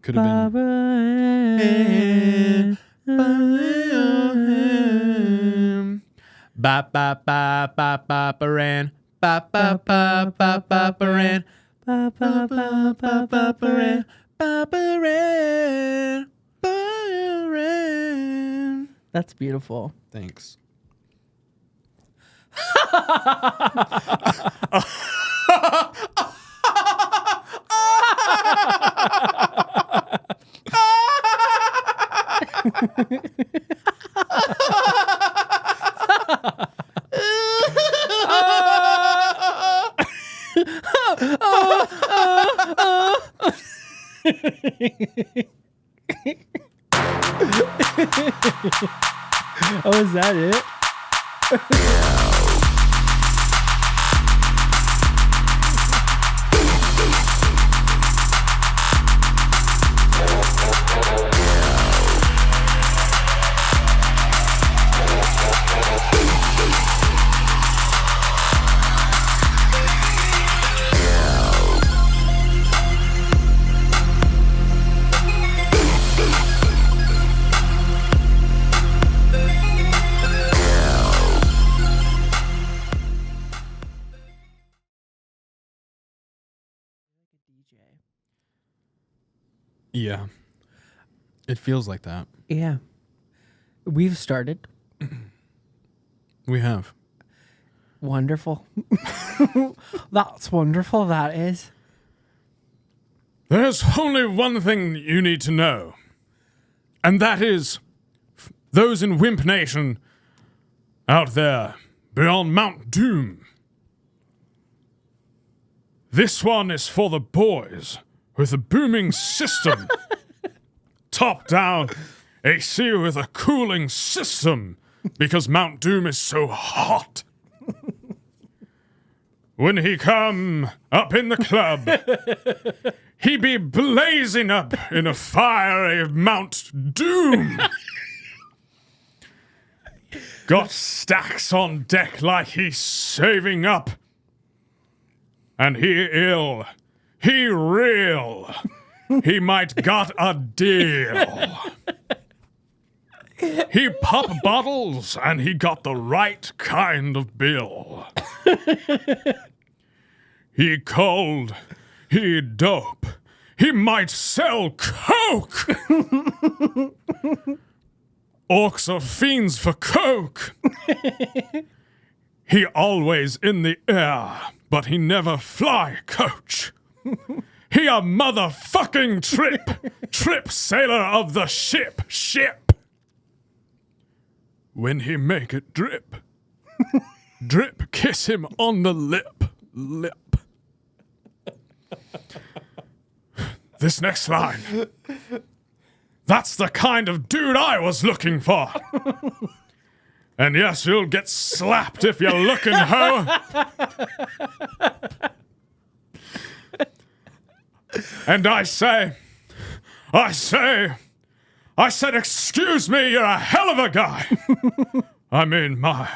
Could have been. Ba ba ba ba ba baran. Ba ba ba ba ba baran. Ba ba ba ba ba baran. Ba baran. Baran. That's beautiful. Thanks. Oh, is that it? Yeah. It feels like that. Yeah. We've started. We have. Wonderful. That's wonderful, that is. There's only one thing you need to know. And that is, those in Wimp Nation out there beyond Mount Doom. This one is for the boys with a booming system. Top down AC with a cooling system because Mount Doom is so hot. When he come up in the club, he be blazing up in a fiery Mount Doom. Got stacks on deck like he's saving up. And he ill, he real, he might got a deal. He pop bottles and he got the right kind of bill. He cold, he dope, he might sell coke. Orcs are fiends for coke. He always in the air, but he never fly coach. He a motherfucking trip sailor of the ship. When he make it drip, drip kiss him on the lip. This next line. That's the kind of dude I was looking for. And yes, you'll get slapped if you're looking, ho. And I said, excuse me, you're a hell of a guy. I mean, my,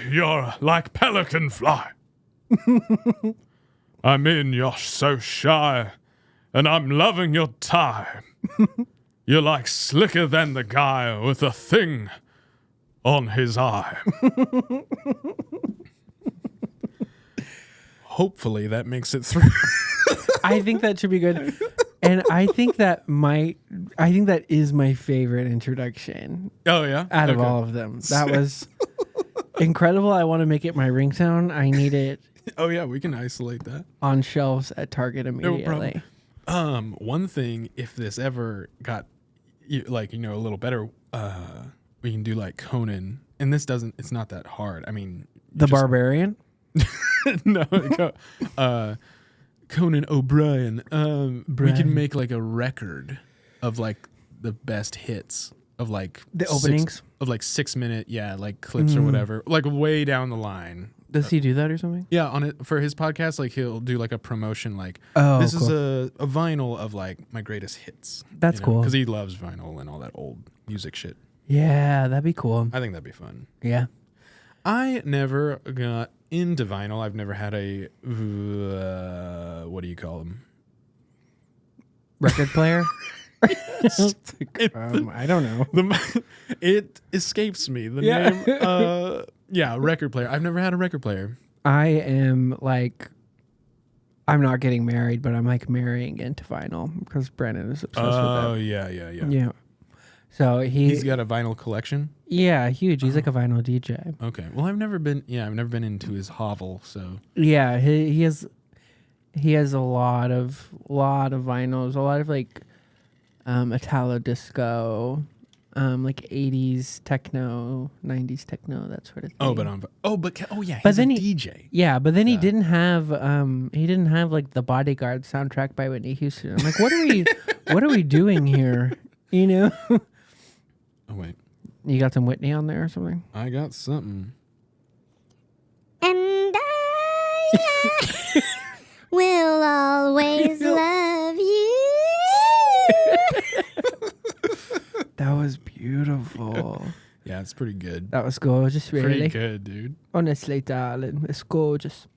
you're like pelican fly. I mean, you're so shy, and I'm loving your tie. You're like slicker than the guy with a thing on his eye. Hopefully that makes it through. I think that should be good. And I think that is my favorite introduction. Oh, yeah? Out of all of them. That was incredible. I want to make it my ringtone. I need it. Oh, yeah, we can isolate that. On shelves at Target immediately. No problem. One thing, if this ever got, a little better, we can do like Conan. And it's not that hard. I mean. The Barbarian? No, Conan O'Brien. We can make like a record of like the best hits of like the openings of like 6 minute, like clips or whatever, like way down the line. Does he do that or something? Yeah, on it for his podcast, like he'll do like a promotion, like this cool. is a vinyl of like my greatest hits. That's cool because he loves vinyl and all that old music shit. Yeah, that'd be cool. I think that'd be fun. Yeah, I never got into vinyl. I've never had a what do you call them? record player? I don't know. It escapes me. The name. Yeah, record player. I've never had a record player. I am like, I'm not getting married, but I'm like marrying into vinyl because Brandon is obsessed with that. Oh, yeah. Yeah. So He's got a vinyl collection? Yeah, huge. He's like a vinyl DJ. Okay. Well, I've never been into his hovel, so. Yeah, he has a lot of vinyls, a lot of like Italo disco, like 80s techno, 90s techno, that sort of thing. He's a DJ. Yeah, but then he didn't have like the Bodyguard soundtrack by Whitney Houston. I'm like, what are we doing here? You know? Oh wait. You got some Whitney on there or something? I got something. And I will always love you. That was beautiful. Yeah, it's pretty good. That was gorgeous, really. Pretty good, dude. Honestly, darling, it's gorgeous.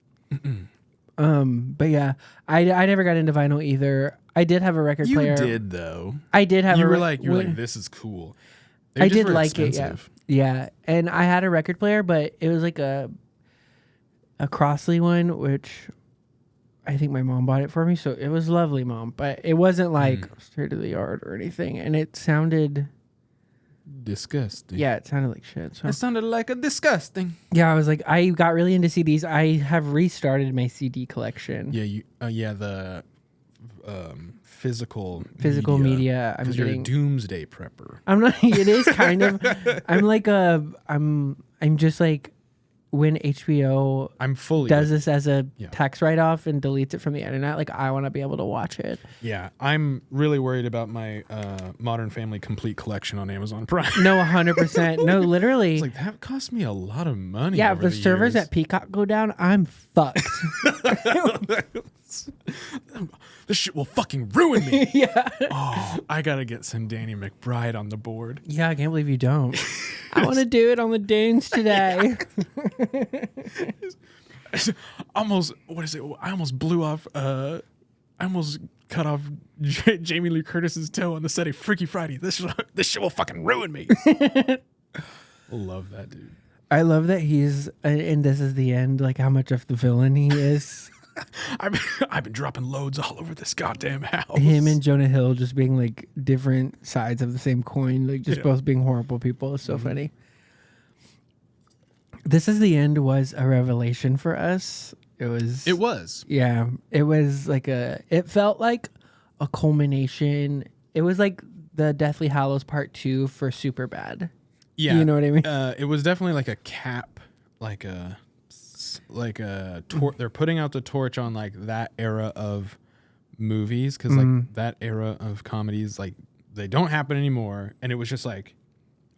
But yeah, I never got into vinyl either. I did have a record player. You did though. I did have. You were like, this is cool. I did like it. Yeah. And I had a record player, but it was like a Crossley one, which I think my mom bought it for me. So it was lovely, Mom. But it wasn't like straight to the yard or anything. And it sounded disgusting. Yeah, it sounded like shit. So. It sounded like a disgusting. Yeah, I was like, I got really into CDs. I have restarted my CD collection. Yeah, the physical media. I'm you're getting a doomsday prepper. I'm not. It is kind of. I'm just like when HBO does this as a tax write-off and deletes it from the internet. Like I want to be able to watch it. Yeah, I'm really worried about my Modern Family complete collection on Amazon Prime. No, 100%. No, literally. It's like that cost me a lot of money. Yeah, if the servers at Peacock go down, I'm fucked. This shit will fucking ruin me. Yeah. Oh, I gotta get some Danny McBride on the board. Yeah, I can't believe you don't. I want to do it on the dunes today. Almost, what is it? I almost blew off. I almost cut off Jamie Lee Curtis's toe on the set of Freaky Friday. This shit will fucking ruin me. Love that dude. I love that he's, and this is the end. Like how much of the villain he is. I've been dropping loads all over this goddamn house. Him and Jonah Hill just being like different sides of the same coin, like just both being horrible people. It's so funny. This is the end was a revelation for us. It was. Yeah. It was like it felt like a culmination. It was like the Deathly Hallows Part 2 for Superbad. Yeah. You know what I mean? It was definitely like a cap, they're putting out the torch on like that era of movies because like that era of comedies, like they don't happen anymore. And it was just like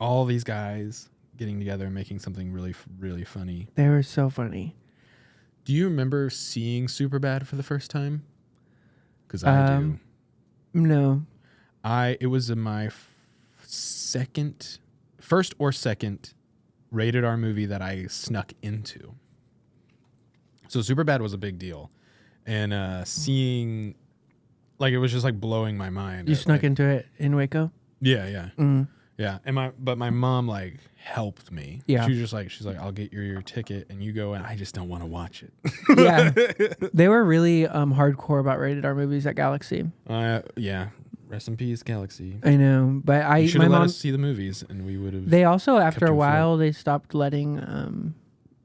all these guys getting together and making something really, really funny. They were so funny. Do you remember seeing Superbad for the first time? Because I do. No. It was my first or second rated R movie that I snuck into. So Superbad was a big deal, and seeing, like, it was just like blowing my mind. You snuck into it in Waco? Yeah. Yeah. But my mom like helped me. Yeah. She's like, I'll get your ticket and you go, and I just don't want to watch it. Yeah. They were really hardcore about rated R movies at Galaxy. Yeah. Rest in peace, Galaxy. I know, but You should have let us see the movies, and we would have. They also, after a while, they stopped letting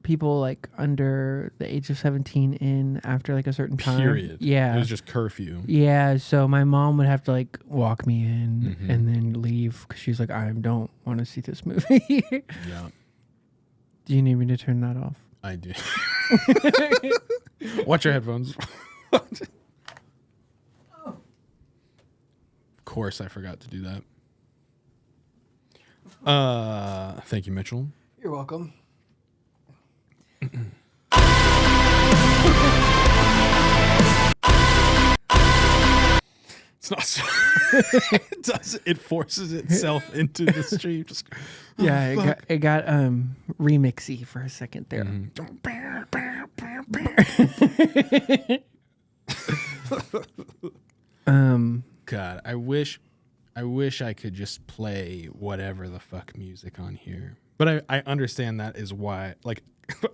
people like under the age of 17 in after like a certain time. Period. Yeah. It was just curfew. Yeah. So my mom would have to like walk me in and then leave because she's like, I don't want to see this movie. Yeah. Do you need me to turn that off? I do. Watch your headphones. Of course, I forgot to do that. Thank you, Mitchell. You're welcome. It's not so it forces itself into the stream. Just it got remixy for a second there. God, I wish I could just play whatever the fuck music on here. But I understand that is why, like,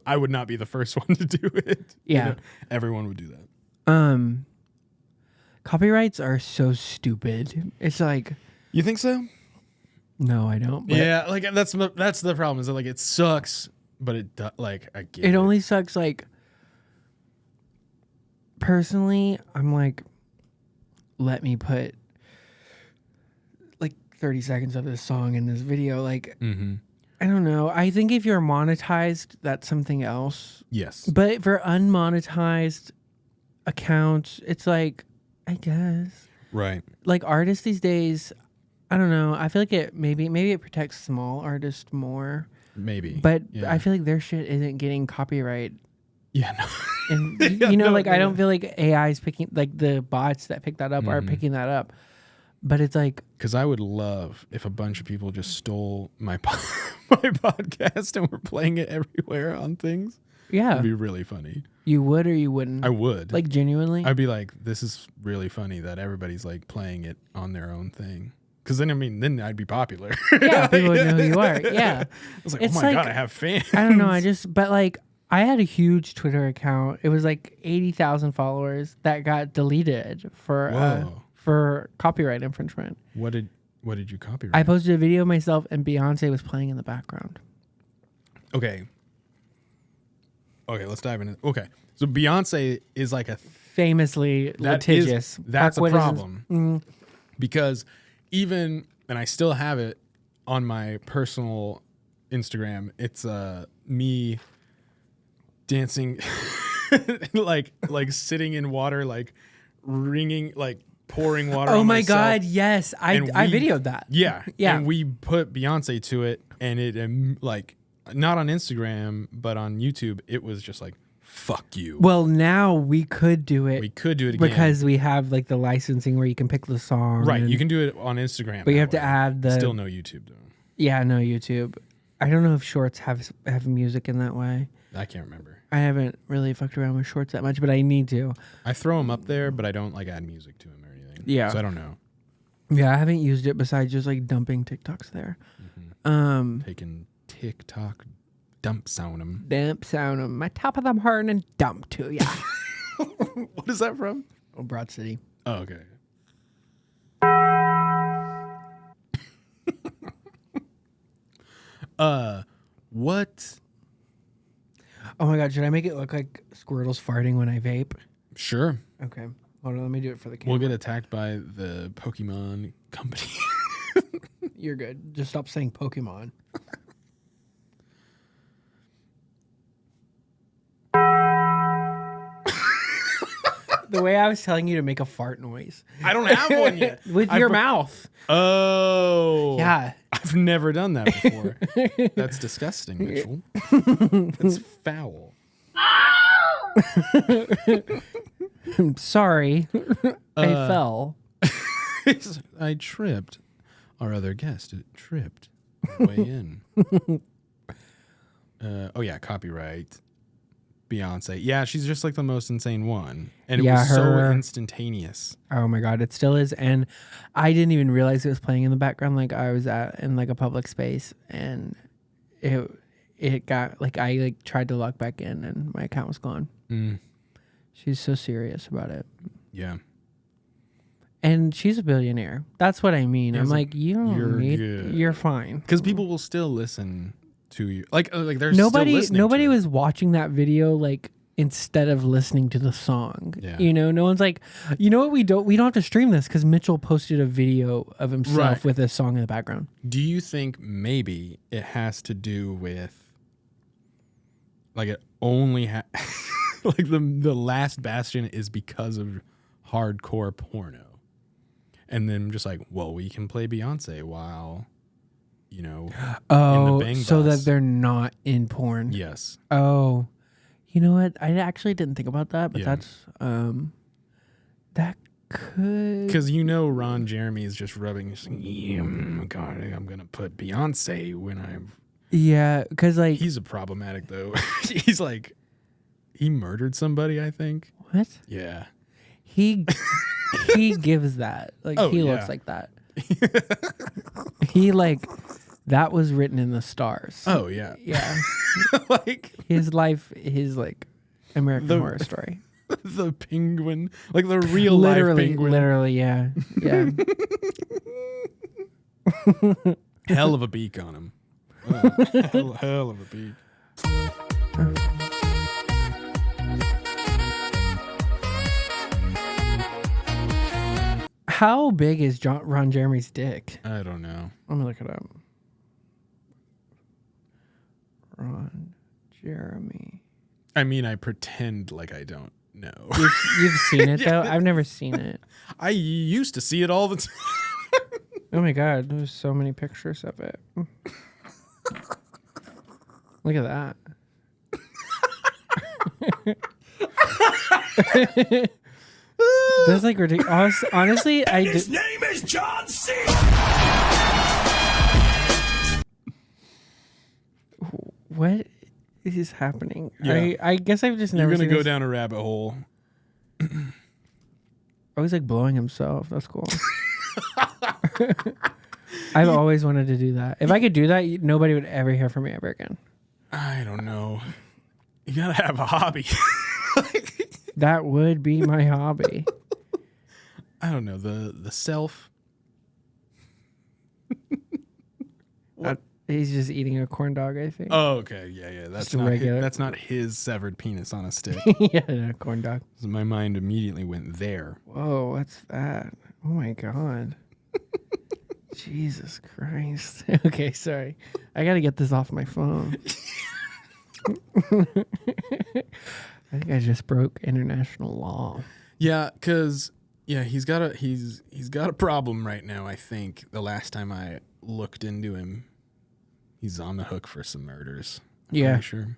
I would not be the first one to do it. Yeah. You know, everyone would do that. Copyrights are so stupid. It's like, You think so? no, I don't. But Yeah, like that's the problem. Is that like it sucks, but like I get it only sucks. Like, personally, I'm like, let me put like 30 seconds of this song in this video. Like, I don't know. I think if you're monetized, that's something else. Yes. But for unmonetized accounts, it's like, I guess. Right. Like artists these days, I don't know. I feel like it maybe it protects small artists more. Maybe. But yeah. I feel like their shit isn't getting copyright. Yeah. No. And Yeah, you know, no, like no, I don't no. feel like AI is picking, like the bots that pick that up are picking that up. But it's like, Because I would love if a bunch of people just stole my my podcast and were playing it everywhere on things. yeah, It'd be really funny. you would or you wouldn't. I would. Like genuinely. I'd be like, this is really funny that everybody's like playing it on their own thing. Because then, I mean, then I'd be popular. Yeah, people would know who you are. Yeah. I was like, It's oh my like- God, I have fans. I don't know. But like, I had a huge Twitter account. It was like 80,000 followers that got deleted Whoa. for copyright infringement. What did you copyright? I posted a video of myself and Beyonce was playing in the background. Okay, let's dive into. Okay, so Beyonce is like a Famously that is- litigious. that's a Fuck, what is- problem because even and I still have it on my personal Instagram. It's me dancing like sitting in water, like wringing, like pouring water. Oh on my myself. God! Yes, I And videoed that. Yeah, Yeah. And we put Beyonce to it, and it like not on Instagram, but on YouTube, it was just like fuck you. Well, now we could do it. We could do it again because we have like the licensing where you can pick the song. right. and- You can do it on Instagram, But you that have to way. add the. Still no YouTube though. Yeah, no YouTube. I don't know if shorts have music in that way. I can't remember. I haven't really fucked around with shorts that much, but I need to. I throw them up there, but I don't like add music to them or anything. Yeah. So I don't know. Yeah, I haven't used it besides just like dumping TikToks there. Taking TikTok dumps on them. Damp sound on my top of them hard and dump to ya. What is that from? Oh, Broad City. Oh, okay. What? Oh my God, should I make it look like Squirtle's farting when I vape? Sure. Okay. Hold on, let me do it for the camera. We'll get attacked by the Pokemon company. You're good. Just stop saying Pokemon. The way I was telling you to make a fart noise. I don't have one yet. With your mouth. Oh. Yeah. I've never done that before. That's disgusting, Mitchell. That's foul. I'm sorry. I fell. I tripped. Our other guest tripped. Way in. Oh yeah, copyright. Beyonce. Yeah, she's just like the most insane one. And it Yeah, was so her- instantaneous. Oh my God, it still is. And I didn't even realize it was playing in the background. Like I was in like a public space and it got like, I like tried to log back in and my account was gone. She's so serious about it. Yeah. And she's a billionaire. That's what I mean. Yeah, I'm it's like, you don't you're need, good. you're fine. Because people will still listen to you. Like there's still Nobody listening to it. was watching that video like instead of listening to the song. Yeah. You know, no one's like, you know what, we don't have to stream this because Mitchell posted a video of himself Right. with a song in the background. Do you think maybe it has to do with like it only like the last bastion is because of hardcore porno? And then just like, well, we can play Beyonce while, you know, Oh, Bang so Bus. that they're not in porn. yes. Oh, you know what? I actually didn't think about that, but Yeah. that's that could. Because you know Ron Jeremy is just rubbing his yeah, God, I'm gonna put Beyonce when I'm Yeah, because like he's a problematic though. He's like he murdered somebody, I think. what Yeah. he he gives that. Like he yeah. looks like that. He like that was written in the stars. Oh yeah. Yeah. Like His life, his like American Horror Story. the penguin, like the real life penguin. Literally, yeah. Yeah. Hell of a beak on him. Hell of a beak. How big is Ron Jeremy's dick? I don't know. Let me look it up. Ron Jeremy. I mean, I pretend like I don't know. You've seen it though? I've never seen it. I used to see it all the time. Oh my god, there's so many pictures of it. Look at that. That's like ridiculous. Honestly, His name is John C. What is happening? Yeah. I guess I've just never You're gonna seen go this. down a rabbit hole. Oh, he's like blowing himself. That's cool. I've always wanted to do that. If I could do that, nobody would ever hear from me ever again. I don't know. You gotta have a hobby. That would be my hobby. I don't know. The self. He's just eating a corn dog, I think. Oh, okay. Yeah. That's Just a not regular- that's not his severed penis on a stick. Yeah, no, corn dog. So my mind immediately went there. Whoa, what's that? Oh my god. Jesus Christ. Okay, sorry. I gotta get this off my phone. I think I just broke international law. Yeah, cause he's got a problem right now. I think the last time I looked into him, he's on the hook for some murders. I'm Yeah. pretty sure.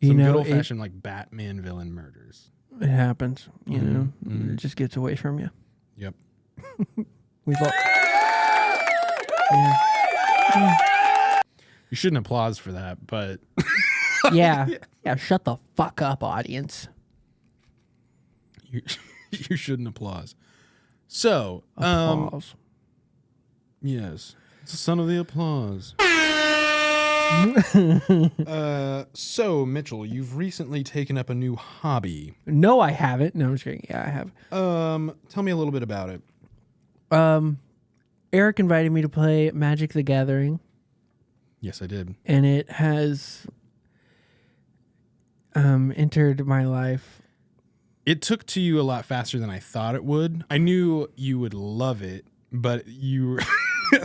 You Some know, good old fashioned like Batman villain murders. it happens. You Mhm, know, mhm. it just gets away from you. Yep. We've all. Yeah. You shouldn't applause for that, but Yeah. Yeah. Shut the fuck up, audience. you shouldn't applause. So, Applause. yes, it's the son of the applause. So Mitchell, you've recently taken up a new hobby. No, I haven't. No, I'm just kidding. Yeah, I have. Tell me a little bit about it. Eric invited me to play Magic the Gathering, Yes, I did. and it has entered my life. It took to you a lot faster than I thought it would. I knew you would love it, but you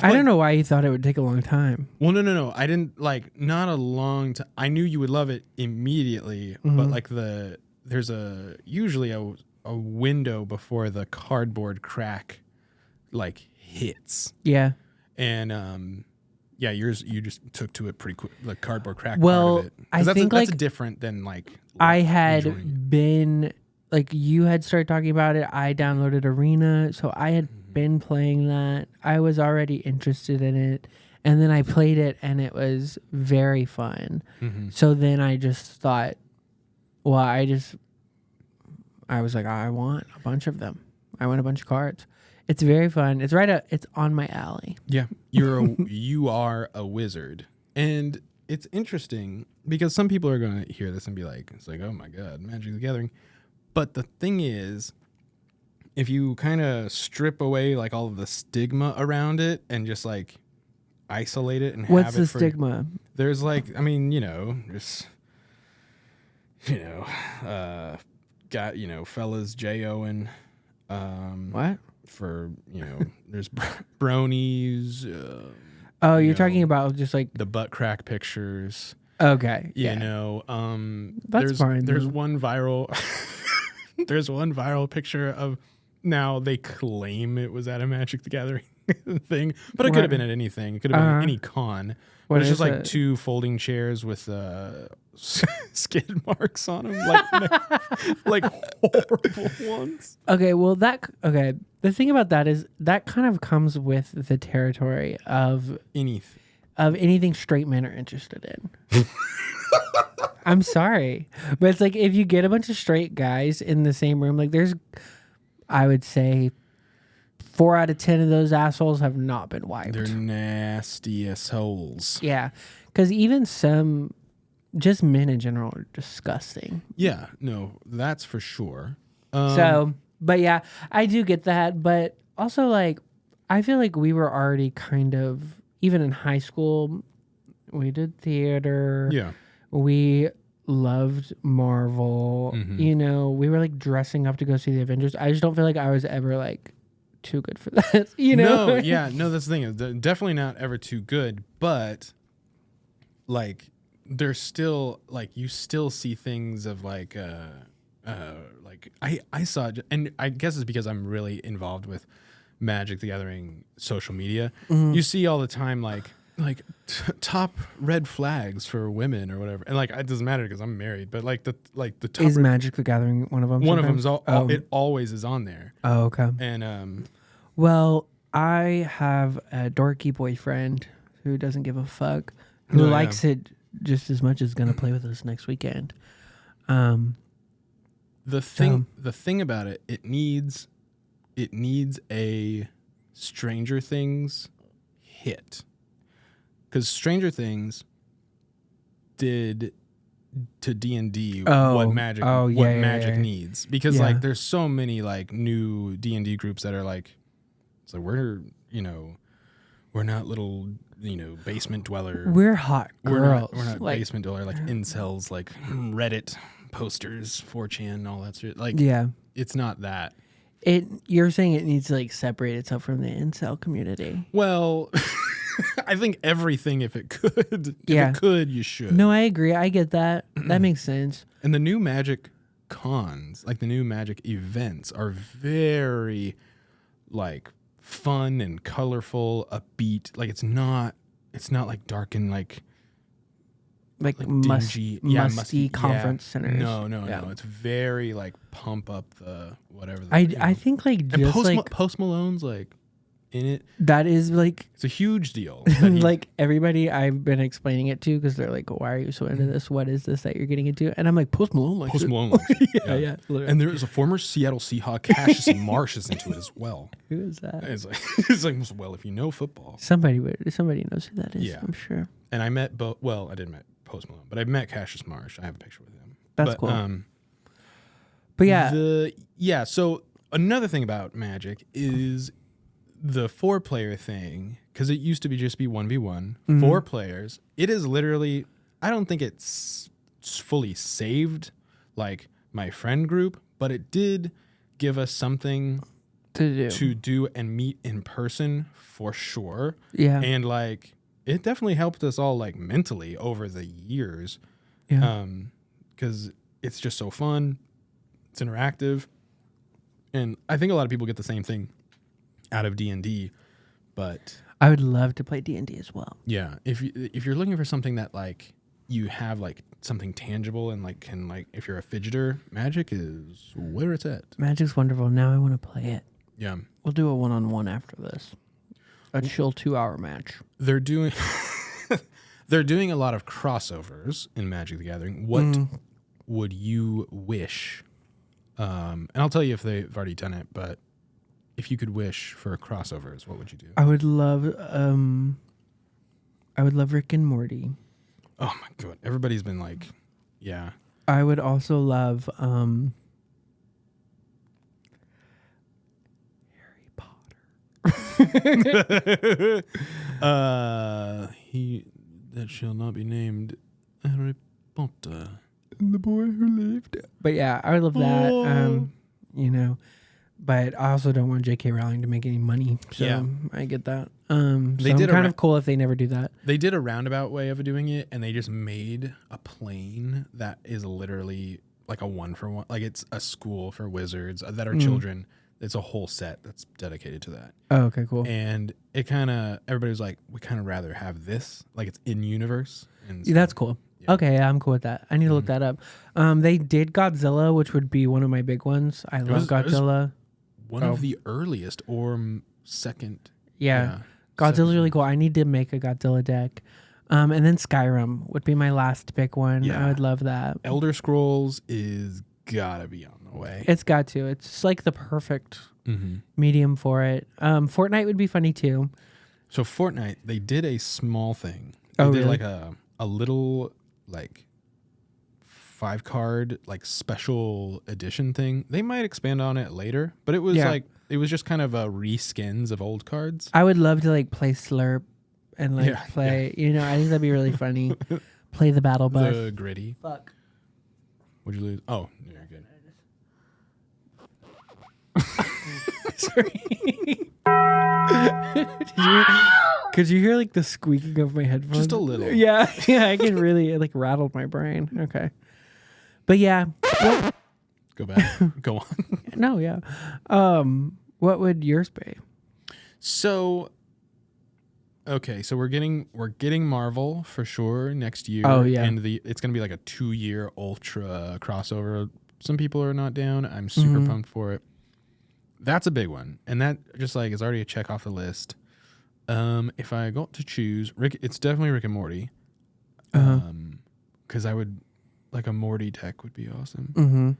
I don't know why he thought it would take a long time. Well, no. I didn't not a long time. I knew you would love it immediately, but like there's usually a window before the cardboard crack hits. Yeah. And yours you just took to it pretty quick, the cardboard crack Well, part of it. 'Cause I that's think that's different than I enjoying had it. been you had started talking about it. I downloaded Arena, so I had been playing that. I was already interested in it, and then I played it, and it was very fun. So then I just thought, well, I was like, I want a bunch of them. I want a bunch of cards. It's very fun. It's it's on my alley. Yeah, you are a wizard, and it's interesting because some people are going to hear this and be like, "It's like, oh my god, Magic the Gathering," but the thing is, if you kind of strip away all of the stigma around it and just isolate it and What's have it the for, stigma? there's just got fellas J-O-ing, What? for there's bronies. Oh, you're talking about just The butt crack pictures. okay. You Yeah. know, That's there's, fine, There's though. one viral there's one viral picture of, now they claim it was at a Magic the Gathering thing, but it could have been at anything. It could have been any con. What But it's just is it? two folding chairs with skid marks on them, horrible ones. Okay, well the thing about that is that kind of comes with the territory of anything straight men are interested in. I'm sorry, but it's if you get a bunch of straight guys in the same room, I would say 4 out of 10 of those assholes have not been wiped. They're nasty assholes. Yeah, because even some, just men in general, are disgusting. Yeah, no, that's for sure. But yeah, I do get that. But also, like, I feel like we were already kind of, even in high school, we did theater. Yeah. We loved Marvel. You know, we were like dressing up to go see the Avengers. I just don't feel like I was ever like too good for that. You know? No, yeah, no, that's the thing. Definitely not ever too good, but like there's still like you still see things of like I saw, and I guess it's because I'm really involved with Magic the Gathering social media. You see all the time like top red flags for women or whatever, and like it doesn't matter because I'm married, but like the top Is Magic the Gathering one of them? one of them's sometimes? it always is on there. Oh, okay. And Well, I have a dorky boyfriend who doesn't give a fuck, who Oh, yeah. likes it just as much as going to play with us next weekend. the thing about it needs a Stranger Things hit, because Stranger Things did to D&D what Magic needs, because Yeah. like there's so many like new D&D groups that are like, it's like we're not little basement dweller, We're hot girls. we're not like, basement dweller like incels, like Reddit posters, 4chan, all that shit. Like yeah. it's not that. You're saying it needs to like separate itself from the incel community. Well, I think everything, if it could, you should. No, I agree. I get that. That makes sense. And the new Magic cons, like the new Magic events, are very like fun and colorful, upbeat. Like it's not like dark and like dingy, musty conference centers. No. It's very like pump up the whatever. I think like and just Post Malone's like in it. that is like It's a huge deal. like everybody I've been explaining it to, because they're like, why are you so into this? What is this that you're getting into? And I'm like, Post Malone likes Post it. Malone likes it. Yeah, literally. And there is a former Seattle Seahawk, Cassius Marsh, is into it as well. Who is that? It's like, well, if you know football. Somebody knows who that is. Yeah. I'm sure. And I met I didn't met Post Malone, but I met Cassius Marsh. I have a picture with him. That's cool. But yeah, so another thing about Magic is the 4-player thing, because it used to just be 1v1, 4 players. It is literally, I don't think it's fully saved like my friend group, but it did give us something to do and meet in person for sure. Yeah. And like it definitely helped us all like mentally over the years. Yeah. Because it's just so fun. It's interactive. And I think a lot of people get the same thing out of D&D, but I would love to play D&D as well. yeah, if you're looking for something that like you have like something tangible and like can like, if you're a fidgeter, Magic is where it's at. Magic's wonderful. Now I want to play it. Yeah. We'll do a 1-on-1 after this. A chill 2-hour match. They're doing a lot of crossovers in Magic the Gathering. What would you wish? And I'll tell you if they've already done it, but if you could wish for crossovers, what would you do? I would love Rick and Morty. Oh my god. Everybody's been like, yeah. I would also love Harry Potter. He that shall not be named Harry Potter. The boy who lived. But yeah, I would love that. But I also don't want J.K. Rowling to make any money. So Yeah. I get that. They so did kind of cool if they never do that. They did a roundabout way of doing it, and they just made a plane that is literally like a 1-for-1. Like it's a school for wizards that are children. It's a whole set that's dedicated to that. Oh, okay, cool. And it kind of, everybody was like, we kind of rather have this, like it's in universe. And so, That's cool. Yeah. Okay, yeah, I'm cool with that. I need to look that up. They did Godzilla, which would be one of my big ones. I love Godzilla. One of the earliest or second. Yeah. Godzilla's really cool. I need to make a Godzilla deck. And then Skyrim would be my last big one. Yeah. I would love that. Elder Scrolls is gotta be on the way. It's got to. It's just like the perfect medium for it. Fortnite would be funny too. So Fortnite, they did a small thing. They Oh, did really? like a little like 5-card like special edition thing. They might expand on it later, but it was it was just kind of reskins of old cards. I would love to like play Slurp and like Yeah, play. You know, I think that'd be really funny. Play the battle bus. The gritty. Fuck. Would you lose? Oh, you're good. Sorry. Could you hear like the squeaking of my headphones? Just a little. Yeah, yeah. I can really it, like rattled my brain. Okay, but yeah. Go back. Go on. No, yeah. What would yours be? So, okay, so we're getting Marvel for sure next year. Oh, yeah. And it's gonna be like a 2-year ultra crossover. Some people are not down. I'm super pumped for it. That's a big one, and that just like is already a check off the list. If I got to choose, it's definitely Rick and Morty. Because I would like a Morty deck would be awesome. Mm-hmm.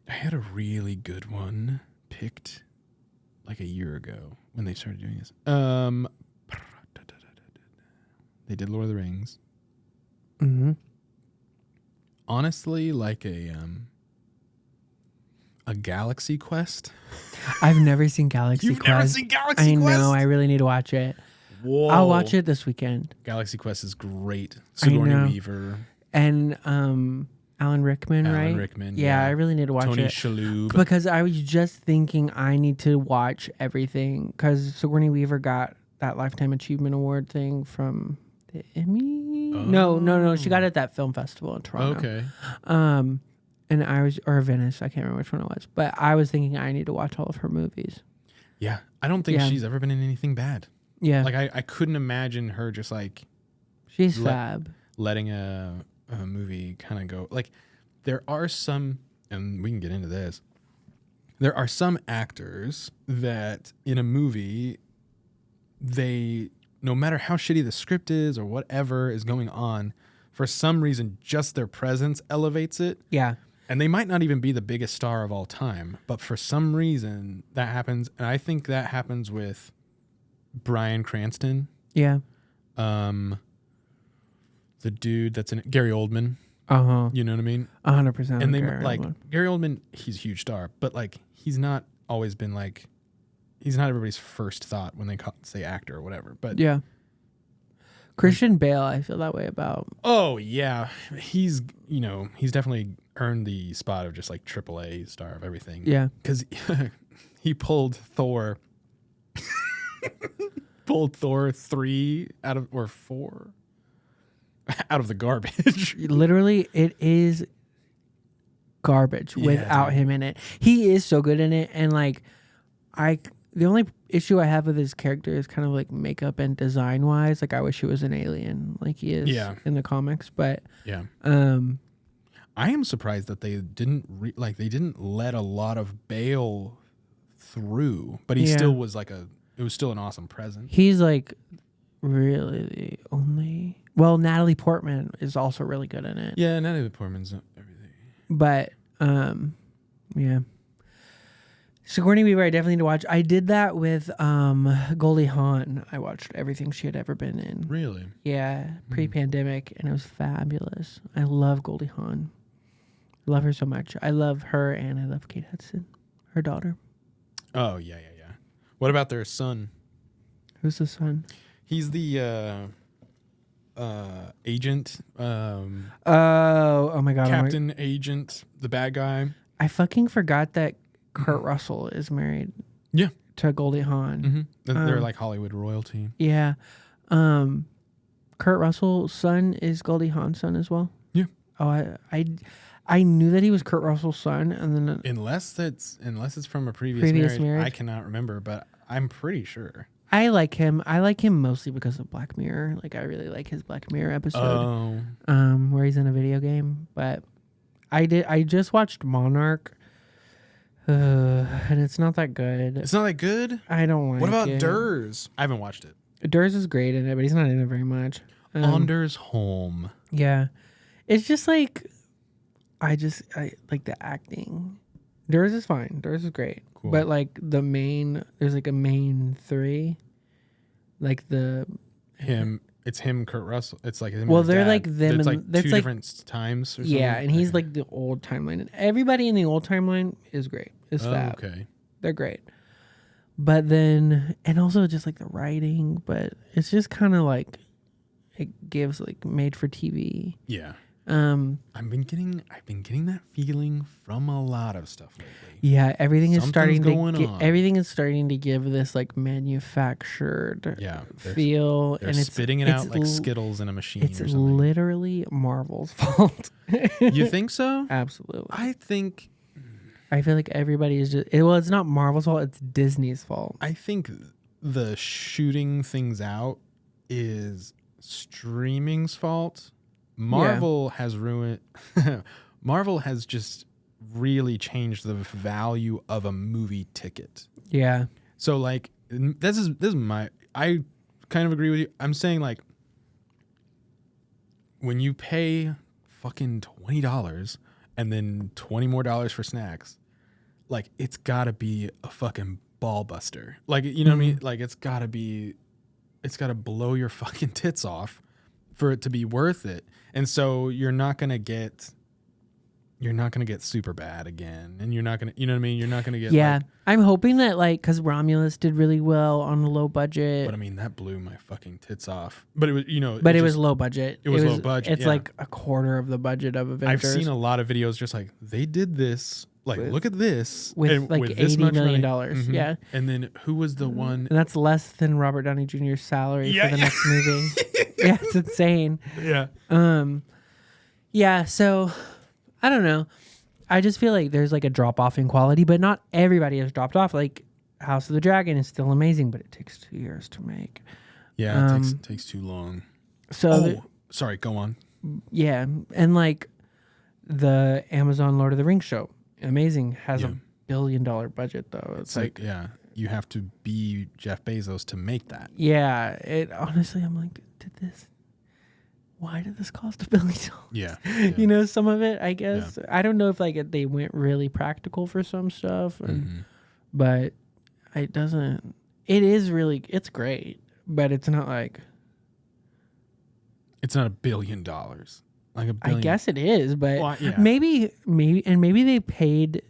I had a really good one picked like a year ago when they started doing this. They did Lord of the Rings. Mm-hmm. Honestly, like a Galaxy Quest. I've never seen Galaxy You've Quest. never seen Galaxy I Quest? know. I really need to watch it. Whoa. I'll watch it this weekend. Galaxy Quest is great. know. Sigourney Weaver, And Alan Rickman, right? Alan Rickman. Yeah, I really need to watch Tony it. Shalhoub. Because I was just thinking I need to watch everything because Sigourney Weaver got that Lifetime Achievement Award thing from the Emmy. No. She got it at that film festival in Toronto. Okay. And I was, or Venice, I can't remember which one it was. But I was thinking I need to watch all of her movies. Yeah, I don't think Yeah. she's ever been in anything bad. Yeah. Like I couldn't imagine her just like She's fab. letting a movie kind of go. Like there are some, and we can get into this. There are some actors that in a movie, they, no matter how shitty the script is or whatever is going on, for some reason, just their presence elevates it. Yeah. And they might not even be the biggest star of all time, but for some reason that happens. And I think that happens with Bryan Cranston. Yeah. The dude that's in it, Gary Oldman. Uh-huh. You know what I mean? 100%. And they Gary Oldman, he's a huge star, but like he's not always been like, he's not everybody's first thought when they say actor or whatever. But Yeah. Christian Bale, I feel that way about. oh yeah, he's definitely earned the spot of just like AAA star of everything. Yeah. Because he pulled Thor 3 out of, or 4 out of the garbage. Literally, it is garbage without dude. him in it. He is so good in it. And like, the only issue I have with his character is kind of like makeup and design wise. Like I wish he was an alien like he is in the comics. But Yeah. I am surprised that they didn't they didn't let a lot of Bale through, but he still was like it was still an awesome presence. he's like really the only. Well, Natalie Portman is also really good in it. Yeah, Natalie Portman's everything. But yeah. Sigourney Weaver, I definitely need to watch. I did that with Goldie Hawn. I watched everything she had ever been in. Really? Yeah, pre-pandemic, and it was fabulous. I love Goldie Hawn. Love her so much. I love her, and I love Kate Hudson, her daughter. Oh yeah. What about their son? Who's the son? He's the agent, Oh my God. Captain Agent, the bad guy. I fucking forgot that Kurt Russell is married Yeah. to Goldie Hawn. Mm-hmm. They're like Hollywood royalty. Yeah. Kurt Russell's son is Goldie Hawn's son as well. Yeah. Oh, I knew that he was Kurt Russell's son, and then Unless it's from a previous marriage, I cannot remember, but I'm pretty sure. I like him. I like him mostly because of Black Mirror. Like I really like his Black Mirror episode, where he's in a video game. But I just watched Monarch, and it's not that good. It's not that good? I don't like it. What about Durs? I haven't watched it. Durs is great in it, but he's not in it very much. Anders Holm. Yeah, it's just like I like the acting. Theirs is fine. Theirs is great. Cool. But like there's like a main 3. Like It's him, Kurt Russell. It's like him. Well, and his they're dad. like them It's and- like that's two like- different times. Or something? yeah, and he's Okay. like the old timeline. And everybody in the old timeline is great. Is Oh, fab. okay. They're great. But then, and also just like the writing, but it's just kind of like it gives like made for TV. Yeah. Um, I've been getting that feeling from a lot of stuff lately. yeah, everything is Something's starting going to on. everything is starting to give this like manufactured Yeah, feel, They're and it's spitting it out like l- Skittles in a machine It's or something. literally Marvel's fault. You think so? Absolutely. I think I feel like everybody is just well, it's not Marvel's fault, it's Disney's fault. the shooting things out is streaming's fault. Marvel has ruined Marvel has just really changed the value of a movie ticket. Yeah. So like this is my I kind of agree with you. I'm saying like when you pay fucking $20 and then $20 more for snacks, like it's gotta be a fucking ball buster. Like you know what I mean? Like it's gotta blow your fucking tits off for it to be worth it. And so you're not gonna get super bad again, and you're not gonna, you know what I mean? You're not gonna get Yeah. like, I'm hoping that like cuz Romulus did really well on a low budget. but I mean that blew my fucking tits off. But it was, you know, But it just- was low budget. it was low budget, It's yeah. like a quarter of the budget of Avengers. I've seen a lot of videos just like they did this. Like, look at this with and like with this $80 much million. money. Mhm. Yeah. And then who was the one? And that's less than Robert Downey Jr.'s salary Yeah, for the yeah. next movie. Yeah, it's insane. Yeah. Yeah, so I don't know. I just feel like there's like a drop off in quality, but not everybody has dropped off. Like House of the Dragon is still amazing, but it takes 2 years to make. Yeah, it takes too long. So Sorry, go on. yeah, and like the Amazon Lord of the Rings show, amazing, has Yeah. $1 billion budget though. It's like, yeah, you have to be Jeff Bezos to make that. yeah, it honestly, I'm like, why did this cost $1 billion? Yeah. You know, some of it, I guess. I don't know if like they went really practical for some stuff, and, but it doesn't. It is really, it's great, but it's not like. It's not $1 billion. Like $1 billion. I guess it is, but Well, yeah. maybe they paid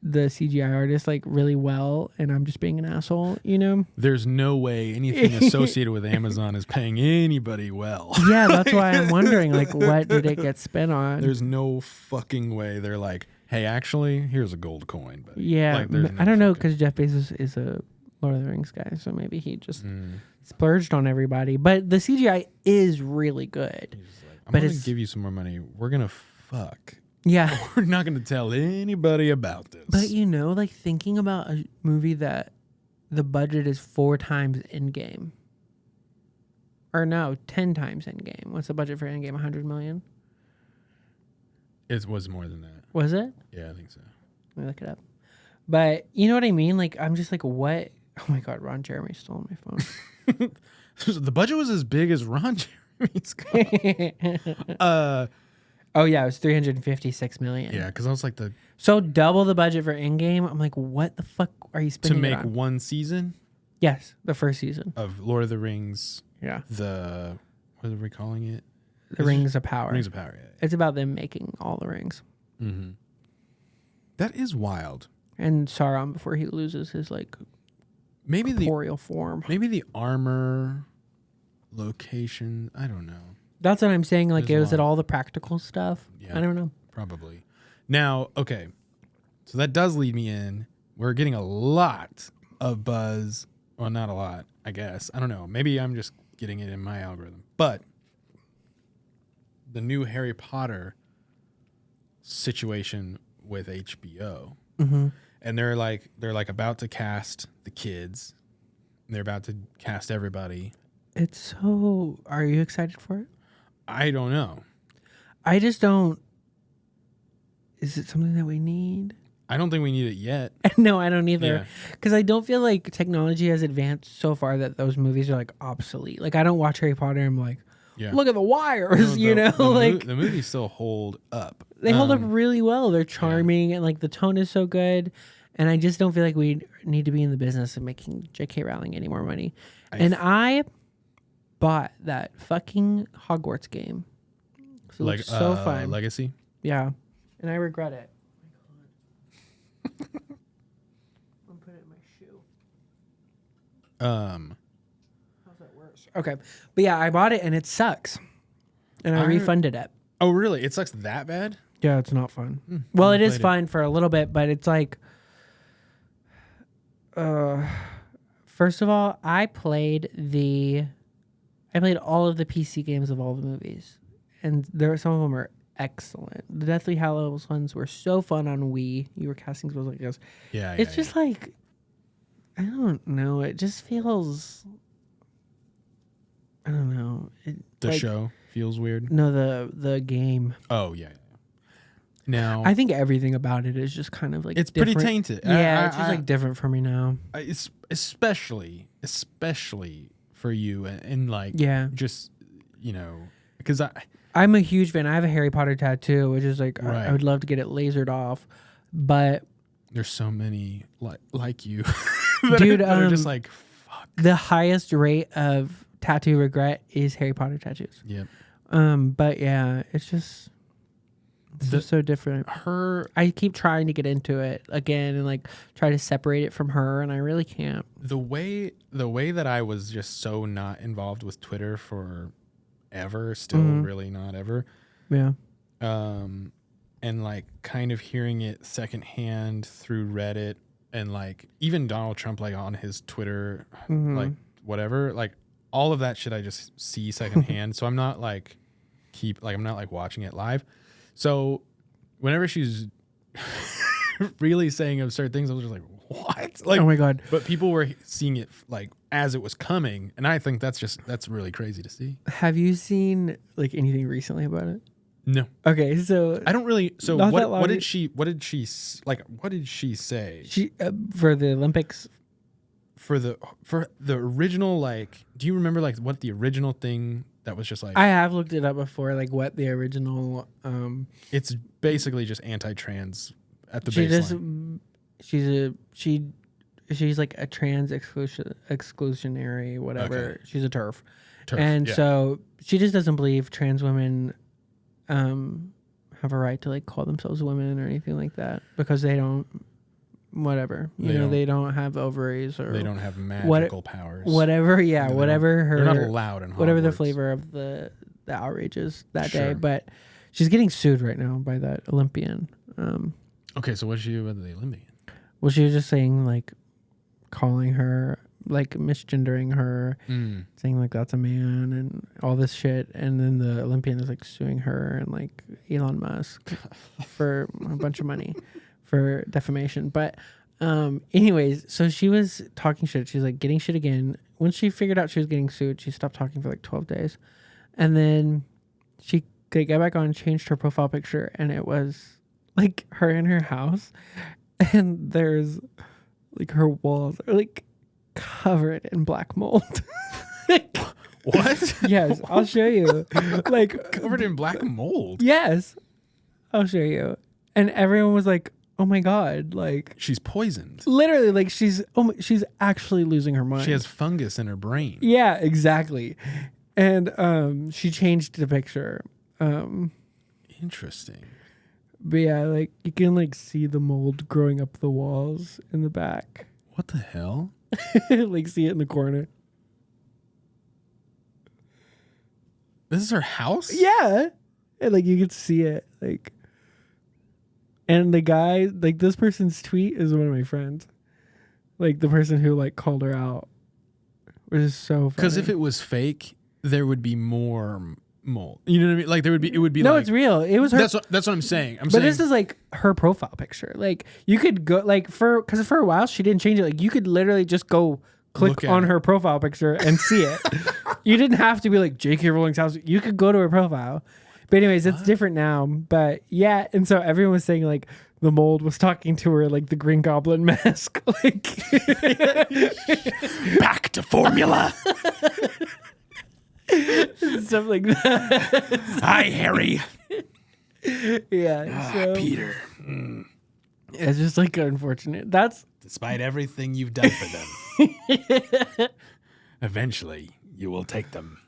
the CGI artist like really well, and I'm just being an asshole, you know? There's no way anything associated with Amazon is paying anybody well. Yeah, that's why I'm wondering, like, what did it get spent on? There's no fucking way they're like, hey, actually, here's a gold coin. But Yeah, like, there's I don't know, fucking- because Jeff Bezos is a Lord of the Rings guy, so maybe he just splurged on everybody. But the CGI is really good. I'm but gonna it's- give you some more money. We're gonna fuck. Yeah. We're not gonna tell anybody about this. But you know, like thinking about a movie that the budget is 4 times Endgame. Or no, 10 times Endgame. What's the budget for Endgame? 100 million? It was more than that. Was it? Yeah, I think so. Let me look it up. But you know what I mean? Like, I'm just like, what? Oh my God, Ron Jeremy stole my phone. The budget was as big as Ron Jeremy's. Oh yeah, it was 356 million. Yeah, because I was like So double the budget for Endgame. I'm like, what the fuck are you to spending it make on? one season Yes, the first season. of Lord of the Rings. Yeah. What are we calling it? The Rings of Power. Rings of Power. Yeah. It's about them making all the rings. Mm-hmm. That is wild. And Sauron before he loses his like Maybe corporeal form. Maybe the armor location. I don't know. That's what I'm saying. Like, There's a was it lot. all the practical stuff? Yeah. I don't know. Probably. Now, okay. So that does lead me in. We're getting a lot of buzz. Well, not a lot, I guess. I don't know. Maybe I'm just getting it in my algorithm. But the new Harry Potter situation with HBO. Mm-hmm. And they're like about to cast the kids. They're about to cast everybody. It's so. Are you excited for it? I don't know. I just don't. Is it something that we need? I don't think we need it yet. No, I don't either. Yeah. Because I don't feel like technology has advanced so far that those movies are like obsolete. Like, I don't watch Harry Potter and I'm like, Yeah. look at the wires, the movies still hold up. They hold up really well. They're charming and like the tone is so good. And I just don't feel like we need to be in the business of making J.K. Rowling any more money. I bought that fucking Hogwarts game. So it looks so fun. Legacy? Yeah. And I regret it. I'm putting it in my shoe. How's that work? Okay. But yeah, I bought it and it sucks. And I refunded it. Oh, really? It sucks that bad? Yeah, it's not fun. Well, it is fun for a little bit, but it's like... first of all, I played all of the PC games of all the movies, and some of them are excellent. The Deathly Hallows ones were so fun on Wii. You were casting spells like this. Yeah, it's just like, I don't know. It just feels, I don't know. The show feels weird. No, the game. Oh yeah. Now, I think everything about it is just kind of like it's different. pretty tainted. Yeah, it's just like different for me now. It's especially for you and like just because I'm a huge fan. I have a Harry Potter tattoo, which is like I would love to get it lasered off, but there's so many like you, dude. that are just like fuck. The highest rate of tattoo regret is Harry Potter tattoos. Yep. But yeah, it's just so different. I keep trying to get into it again and like try to separate it from her, and I really can't. The way that I was just so not involved with Twitter for ever, still really not ever. Yeah. And like kind of hearing it secondhand through Reddit and like even Donald Trump like on his Twitter like whatever, like all of that shit I just see secondhand. So I'm not like I'm not like watching it live. So whenever she's really saying absurd things, I was just like, what? Like, oh my God. But people were seeing it like as it was coming. And I think that's really crazy to see. Have you seen like anything recently about it? No. Okay. So I don't really. So what did she say? She, for the Olympics, for the original, like, do you remember like what the original thing that was just like? I have looked it up before, like what the original. It's basically just anti-trans at the baseline. She's like a trans exclusionary whatever. Okay. She's a TERF. And so she just doesn't believe trans women have a right to like call themselves women or anything like that because they don't. Whatever, they don't have ovaries or they don't have magical powers. Whatever, whatever her. They're not allowed in Hogwarts. Whatever the flavor of the outrage is that day, but she's getting sued right now by that Olympian. Okay, so what's she do with the Olympian? Well, she was just saying like, calling her like misgendering her, saying like that's a man and all this shit, and then the Olympian is like suing her and like Elon Musk for a bunch of money. For defamation. But anyways, so she was talking shit. She's like getting shit again. When she figured out she was getting sued, she stopped talking for like 12 days. And then she got back on, changed her profile picture, and it was like her in her house. And there's like her walls are like covered in black mold. What? Yes, I'll show you. Like covered in black mold. Yes. I'll show you. And everyone was like, oh my God, like she's poisoned. Literally, like she's actually losing her mind. She has fungus in her brain. Yeah, exactly. And she changed the picture. Interesting. But yeah, like you can like see the mold growing up the walls in the back. What the hell? Like see it in the corner. This is her house? Yeah. And like you could see it. Like and the guy, like this person's tweet is one of my friends. Like the person who like called her out. Which is so funny. Because if it was fake, there would be more mold. You know what I mean? Like it would be no, like, it's real. It was her. That's what I'm saying. But this is like her profile picture. Like you could go like because for a while she didn't change it. Like you could literally just go click on her profile picture and see it. You didn't have to be like J.K. Rowling's house. You could go to her profile. But anyways, it's different now. But yeah, and so everyone was saying like the mold was talking to her like the Green Goblin mask. Like back to formula. Stuff like that. Hi, Harry. Yeah. So Peter. it's just like unfortunate. That's Despite everything you've done for them, eventually you will take them.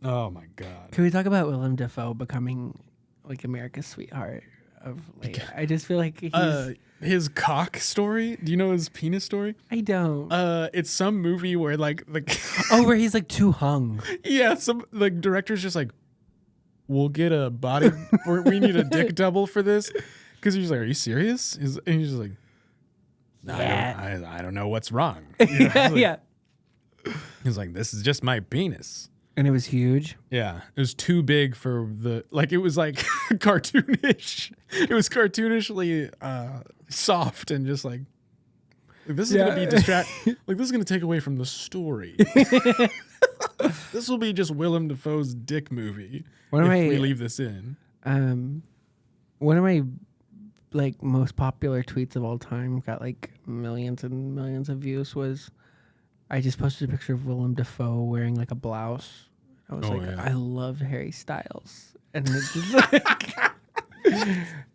Oh my God. Can we talk about Willem Dafoe becoming like America's sweetheart? Of like, I just feel like he's. His cock story. Do you know his penis story? I don't. It's some movie where like the Where he's like too hung. yeah, some the director's just like, we'll get a body. We need a dick double for this, because he's like, are you serious? And he's just like, I don't know what's wrong. You know, like, Yeah. He's like, this is just my penis. And it was huge. Yeah, it was too big for the it was like cartoonish. It was cartoonishly soft and just like this is gonna be like this is gonna take away from the story. This will be just Willem Dafoe's dick movie if we leave this in. One of my like most popular tweets of all time got like millions and millions of views was I just posted a picture of Willem Dafoe wearing like a blouse. I was I love Harry Styles, and it's just like,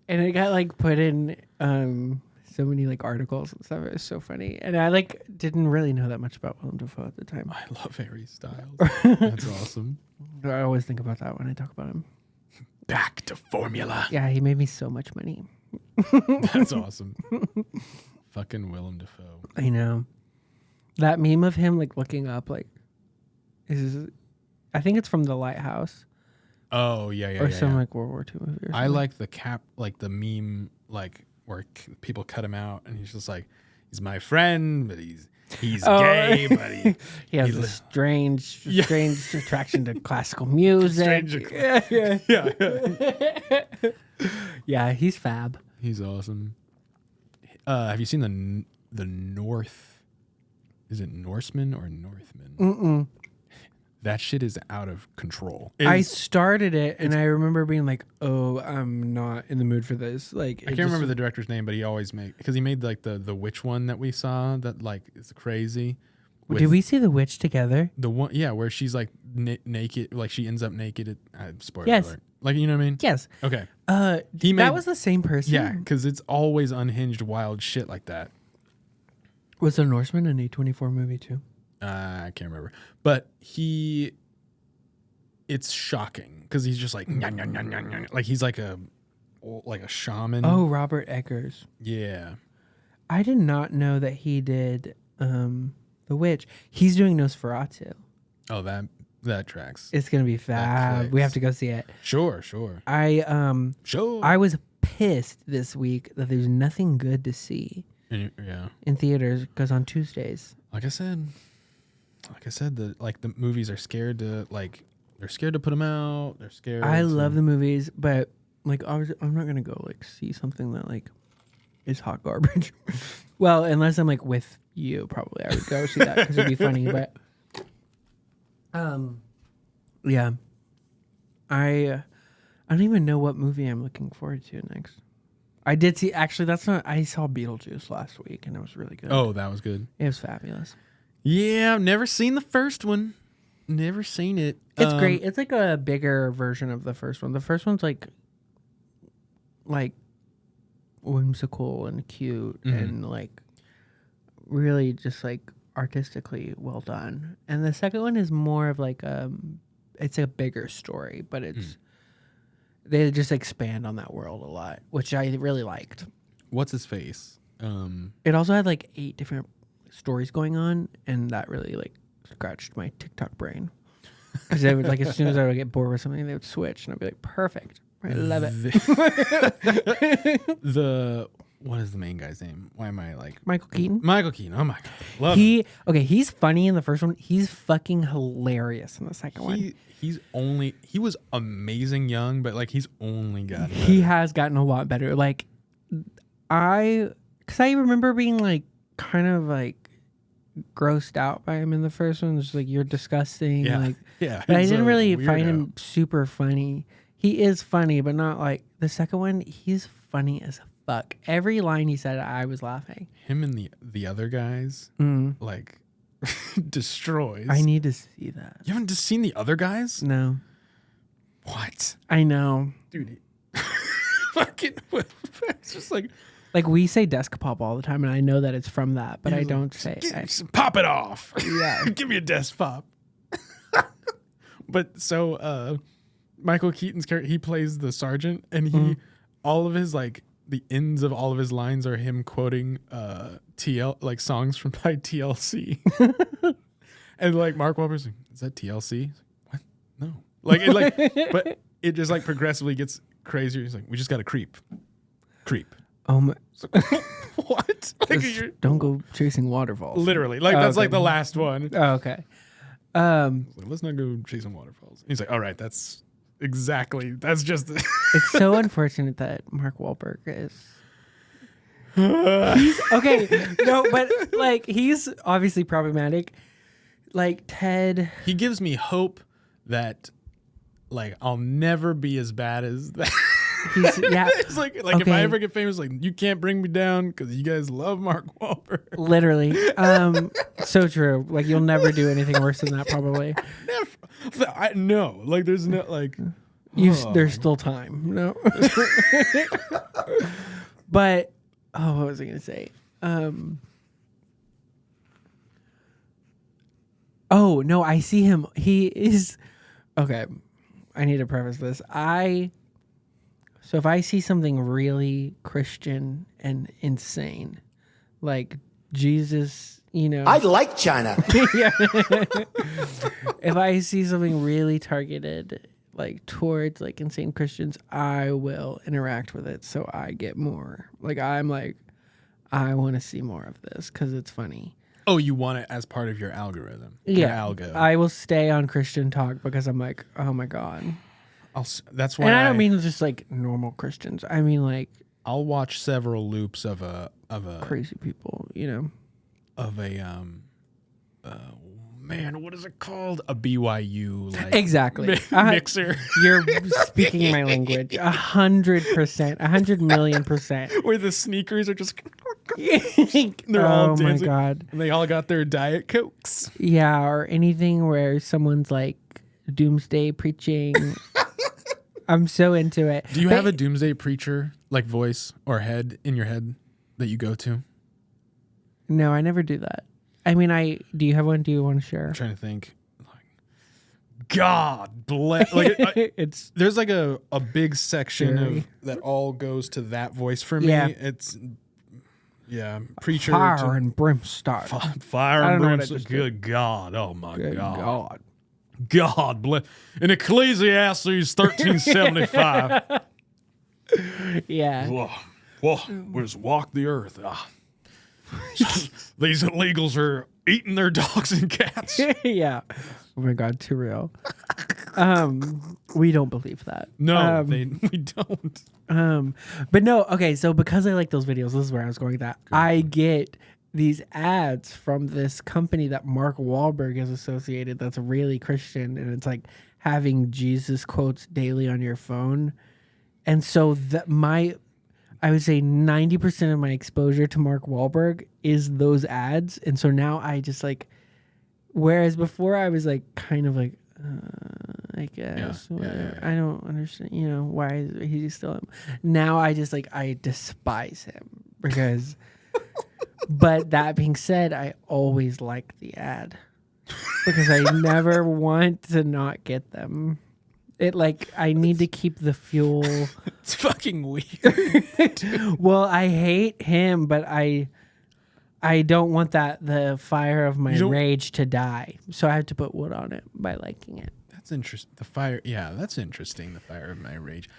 and it got like put in so many like articles and stuff. It was so funny, and I like didn't really know that much about Willem Dafoe at the time. I love Harry Styles. That's awesome. I always think about that when I talk about him. Back to formula. Yeah, he made me so much money. That's awesome. Fucking Willem Dafoe. I know. That meme of him like looking up like I think it's from The Lighthouse. Oh yeah. Or some like World War II movie. Or I like the meme like where people cut him out and he's just like, he's my friend, but he's gay, but he has a strange attraction to classical music. Yeah, he's fab. He's awesome. Have you seen the North? Is it Norseman or Northman? Mm-mm. That shit is out of control. I started it and I remember being like, "Oh, I'm not in the mood for this." Like, I can't remember the director's name, but he always because he made like the witch one that we saw that like is crazy. Did we see The Witch together? The one, yeah, where she's like naked, like she ends up naked. Spoiler Yes. alert. Like, you know what I mean? Yes. Okay. That was the same person. Yeah, because it's always unhinged, wild shit like that. Was The Norseman an A24 movie too? I can't remember, but it's shocking because he's just like, like he's like a shaman. Oh, Robert Eggers. Yeah. I did not know that he did The Witch. He's doing Nosferatu. Oh, that tracks. It's gonna be fab. We have to go see it. Sure. I was pissed this week that there's nothing good to see in theaters because on Tuesdays. Like I said, the movies are scared to they're scared to put them out. They're scared. I love the movies, but like I'm not gonna go like see something that like is hot garbage. Well, unless I'm like with you, probably I would go see that because it'd be funny. But yeah, I don't even know what movie I'm looking forward to next. I did see I saw Beetlejuice last week and it was really good. Oh, that was good. It was fabulous. Yeah, I've never seen the first one. Never seen it. It's great. It's like a bigger version of the first one. The first one's like whimsical and cute and like really just like artistically well done. And the second one is more of like it's a bigger story, but it's they just expand on that world a lot, which I really liked. What's his face? It also had like 8 different stories going on, and that really like scratched my TikTok brain. Because they would like as soon as I would get bored with something, they would switch, and I'd be like, perfect. I love it. What is the main guy's name? Why am I like Michael Keaton? Michael Keaton. Oh my god, love him. He's funny in the first one. He's fucking hilarious in the second one. He was amazing young, but like he's only gotten better. He has gotten a lot better. Like because I remember being like kind of like grossed out by him in the first one. It's like, you're disgusting. Yeah. Like, yeah. but I didn't really find him super funny. He is funny, but not like the second one. He's funny as fuck. Every line he said, I was laughing. Him and the other guys, like destroys. I need to see that. You haven't just seen the other guys? No. What? I know. Dude. Fucking. It's just like. Like we say desk pop all the time, and I know that it's from that, but I don't say Pop it off. Yeah. Give me a desk pop. But so Michael Keaton's character, he plays the sergeant, and he all of his like the ends of all of his lines are him quoting TL like songs from by TLC. And like Mark Wahlberg's like, is that TLC? What? No. Like it like but it just like progressively gets crazier. He's like, we just gotta creep. Oh my! What? Like Don't go chasing waterfalls. literally. Like that's like the last one. Oh, okay. Like, let's not go chasing waterfalls. He's like, all right, that's just It's so unfortunate that Mark Wahlberg is. He's, okay, no, but like he's obviously problematic. Like Ted, he gives me hope that like I'll never be as bad as that. yeah. It's like if I ever get famous, like you can't bring me down because you guys love Mark Wahlberg. Literally, so true. Like you'll never do anything worse than that, probably. Never. No, like there's no like. There's still time. No. But what was I gonna say? Oh no, I see him. He is okay. I need to preface this. So if I see something really Christian and insane, like Jesus, I like China. yeah. If I see something really targeted, like towards like insane Christians, I will interact with it so I get more. Like I'm like, I want to see more of this because it's funny. Oh, you want it as part of your algorithm? Yeah, Your algo. I will stay on Christian talk because I'm like, oh my god. That's why. And I don't mean just like normal Christians. I mean like I'll watch several loops of a crazy people. Man, what is it called? A BYU like exactly mixer. You're speaking my language 100%, 100,000,000%. Where the sneakers are just they're all dancing. Oh my god! And they all got their Diet Cokes. Yeah, or anything where someone's like doomsday preaching. I'm so into it. Do you have a doomsday preacher like voice or head in your head that you go to? No, I never do that. I mean, do you have one? Do you want to share? I'm trying to think. God bless. Like it's there's like a big section scary. of that all goes to that voice for me. Yeah. It's preacher fire and brimstone. Fire I and don't know what I brimstone. just Good God! Oh my Good God! God bless. In Ecclesiastes 1375. Yeah. Whoa, where's walk the earth? These illegals are eating their dogs and cats. Yeah. Oh my God, too real. We don't believe that. No, we don't. But no, okay, so because I like those videos, this is where I was going with that. I get these ads from this company that Mark Wahlberg is associated that's really Christian, and it's like having Jesus quotes daily on your phone. And so I would say 90% of my exposure to Mark Wahlberg is those ads. And so now I just like, whereas before I was like, kind of like, I guess, Yeah. I don't understand, why is he still, now I just like, I despise him because, but that being said, I always like the ad because I never want to not get them. I need to keep the fuel. It's fucking weird. Well, I hate him, but I don't want the fire of my rage to die. So I have to put wood on it by liking it. That's interesting. The fire, yeah, that's interesting. The fire of my rage.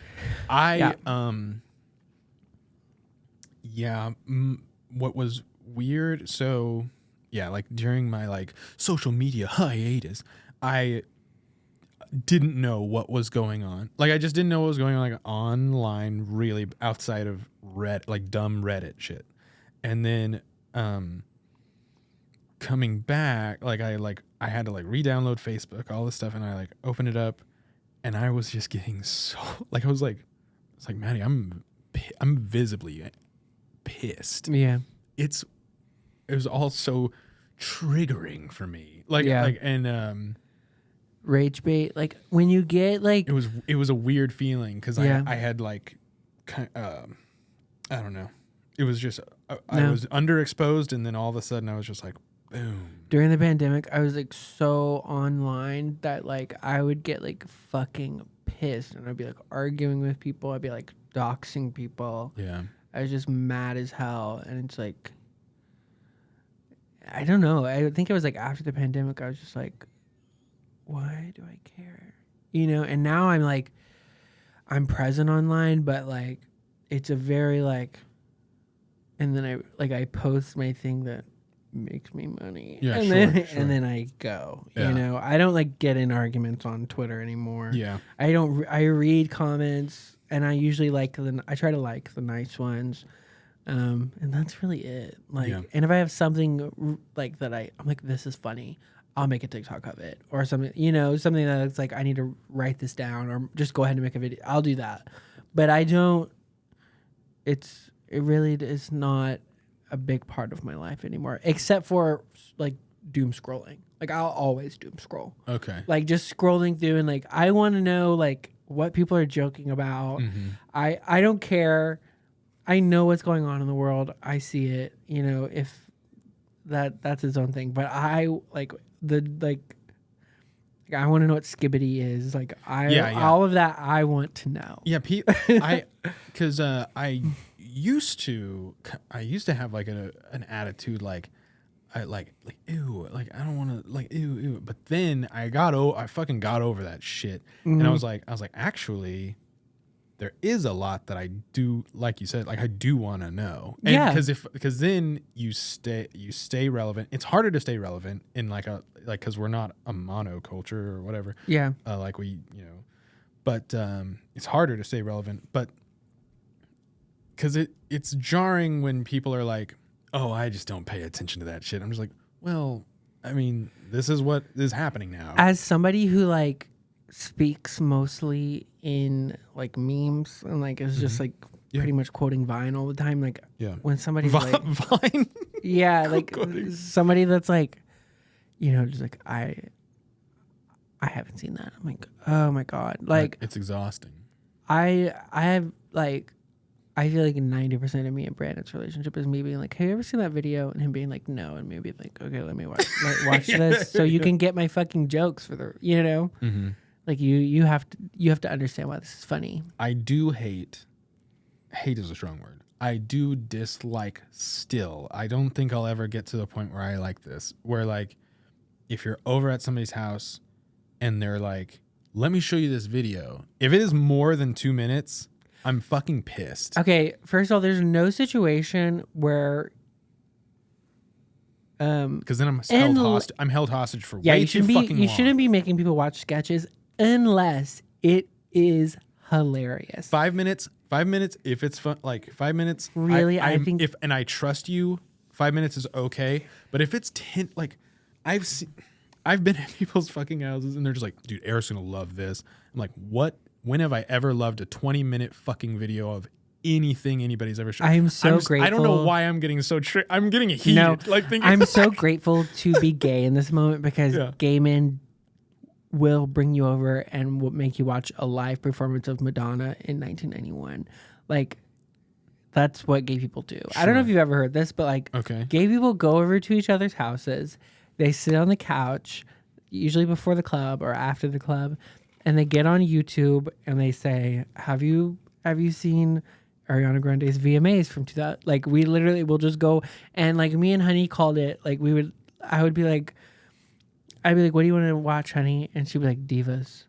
What was weird? So, yeah, like during my like social media hiatus, I didn't know what was going on. Like I just didn't know what was going on like online, really outside of dumb Reddit shit. And then coming back, I had to like re-download Facebook, all this stuff, and I like opened it up, and I was just getting so like I was like, it's like Maddie, I'm visibly pissed. Yeah, It was all so triggering for me. Like and rage bait, like when you get like it was a weird feeling because Yeah. I had like I don't know. It was just I was underexposed, and then all of a sudden I was just like, boom. during the pandemic, I was like so online that like I would get like fucking pissed, and I'd be like arguing with people. I'd be like doxing people. Yeah. I was just mad as hell, and it's like, I don't know. I think it was like after the pandemic, I was just like, why do I care? You know. And now I'm like, I'm present online, but like, it's a very like, and then I post my thing that makes me money. Yeah, and sure, then sure. and then I go. Yeah. You know, I don't like get in arguments on Twitter anymore. Yeah. I don't. I read comments, and I usually I try to like the nice ones, and that's really it. Like, Yeah. and if I have something like that, I'm like, this is funny, I'll make a TikTok of it or something. You know, something that's like I need to write this down or just go ahead and make a video. I'll do that, but I don't. It really is not a big part of my life anymore, except for like doom scrolling. Like I'll always doom scroll. Okay. Like just scrolling through and like I want to know like what people are joking about. Mm-hmm. I don't care. I know what's going on in the world. I see it. You know, if that's its own thing. But I like I want to know what skibbity is. Like all of that I want to know. Yeah, because I used to have like an attitude like I like ew, like I don't want to like ew, but then I fucking got over that shit, and I was like actually there is a lot that I do, like you said, like I do want to know. And Yeah. because then you stay relevant. It's harder to stay relevant in because we're not a monoculture or whatever. Yeah. Like we, but it's harder to stay relevant. But because it's jarring when people are like, oh, I just don't pay attention to that shit. I'm just like, well, I mean, this is what is happening now. As somebody who like speaks mostly in like memes and like is just like pretty much quoting Vine all the time, like when somebody's like Vine, like somebody that's like, just like I haven't seen that. I'm like, oh my god, like it's exhausting. I have like, I feel like 90% of me and Brandon's relationship is me being like, have you ever seen that video? And him being like, no. And me being like, okay, let me watch this so you can get my fucking jokes for the, Mm-hmm. like you have to understand why this is funny. I do hate is a strong word. I do dislike still. I don't think I'll ever get to the point where I like this, where like if you're over at somebody's house and they're like, let me show you this video. If it is more than 2 minutes, I'm fucking pissed. Okay, first of all, there's no situation where because then I'm held hostage for way you too fucking long. You shouldn't be making people watch sketches unless it is hilarious. 5 minutes if it's fun, like 5 minutes. Really, I think and I trust you, 5 minutes is okay. But if it's 10, like I've been at people's fucking houses and they're just like, dude, Eric's gonna love this. I'm like, what? When have I ever loved a 20-minute fucking video of anything anybody's ever shown? I'm so grateful. I don't know why I'm getting so I'm getting heated. No, I'm so like, grateful to be gay in this moment because gay men will bring you over and will make you watch a live performance of Madonna in 1991. Like, that's what gay people do. Sure. I don't know if you've ever heard this, but like, gay people go over to each other's houses. They sit on the couch, usually before the club or after the club, and they get on YouTube and they say, have you seen Ariana Grande's VMAs from 2000? Like, we literally will just go, and like me and Honey called it, like I'd be like, what do you want to watch, Honey? And she'd be like, Divas.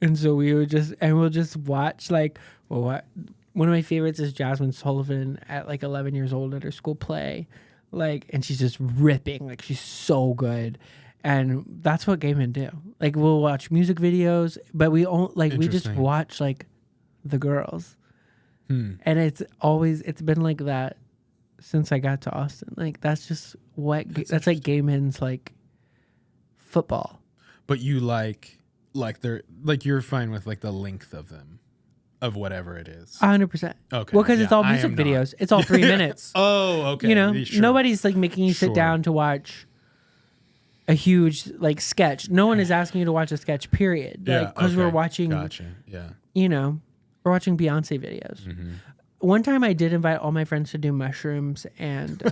And so we'll just watch like, well, what? One of my favorites is Jasmine Sullivan at like 11 years old at her school play. Like, and she's just ripping, like she's so good. And that's what gay men do. Like, we'll watch music videos, but we just watch like the girls. And it's been like that since I got to Austin. Like, that's just that's like gay men's like football. But you like they're like, you're fine with like the length of them, of whatever it is. 100%. Okay. Well, because it's all music videos. It's all 3 minutes. Oh, okay. Nobody's like making you sit down to watch a huge like sketch. No one is asking you to watch a sketch, period. Yeah, Because we're watching, Gotcha. Yeah. you know, we're watching Beyonce videos. Mm-hmm. One time I did invite all my friends to do mushrooms and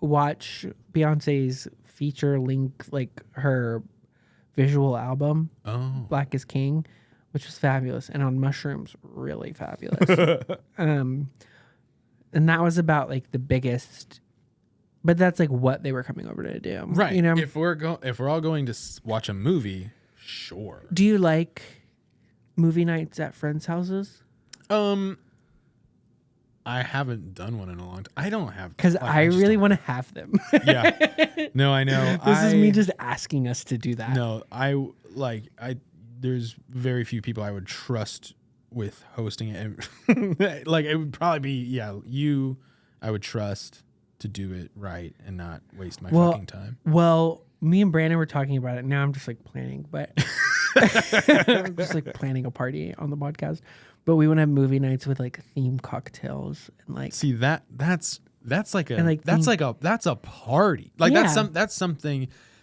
watch Beyonce's feature link, like her visual album, Oh. Black is King, which was fabulous. And on mushrooms, really fabulous. And that was about like the biggest, but that's like what they were coming over to do. Right. You know, If we're all going to watch a movie, sure. do you like movie nights at friends' houses? I haven't done one in a long time. I don't have, Because like, I just really don't- want to have them. Yeah. No, I know. This is me just asking us to do that. No, there's very few people I would trust with hosting it. Like it would probably be you I would trust to do it right and not waste my fucking time. Well, me and Brandon were talking about it. Now I'm just like planning, but I'm just like planning a party on the podcast. But we want to have movie nights with like themed cocktails and like See that's like a And, like, that's a party. Like Yeah.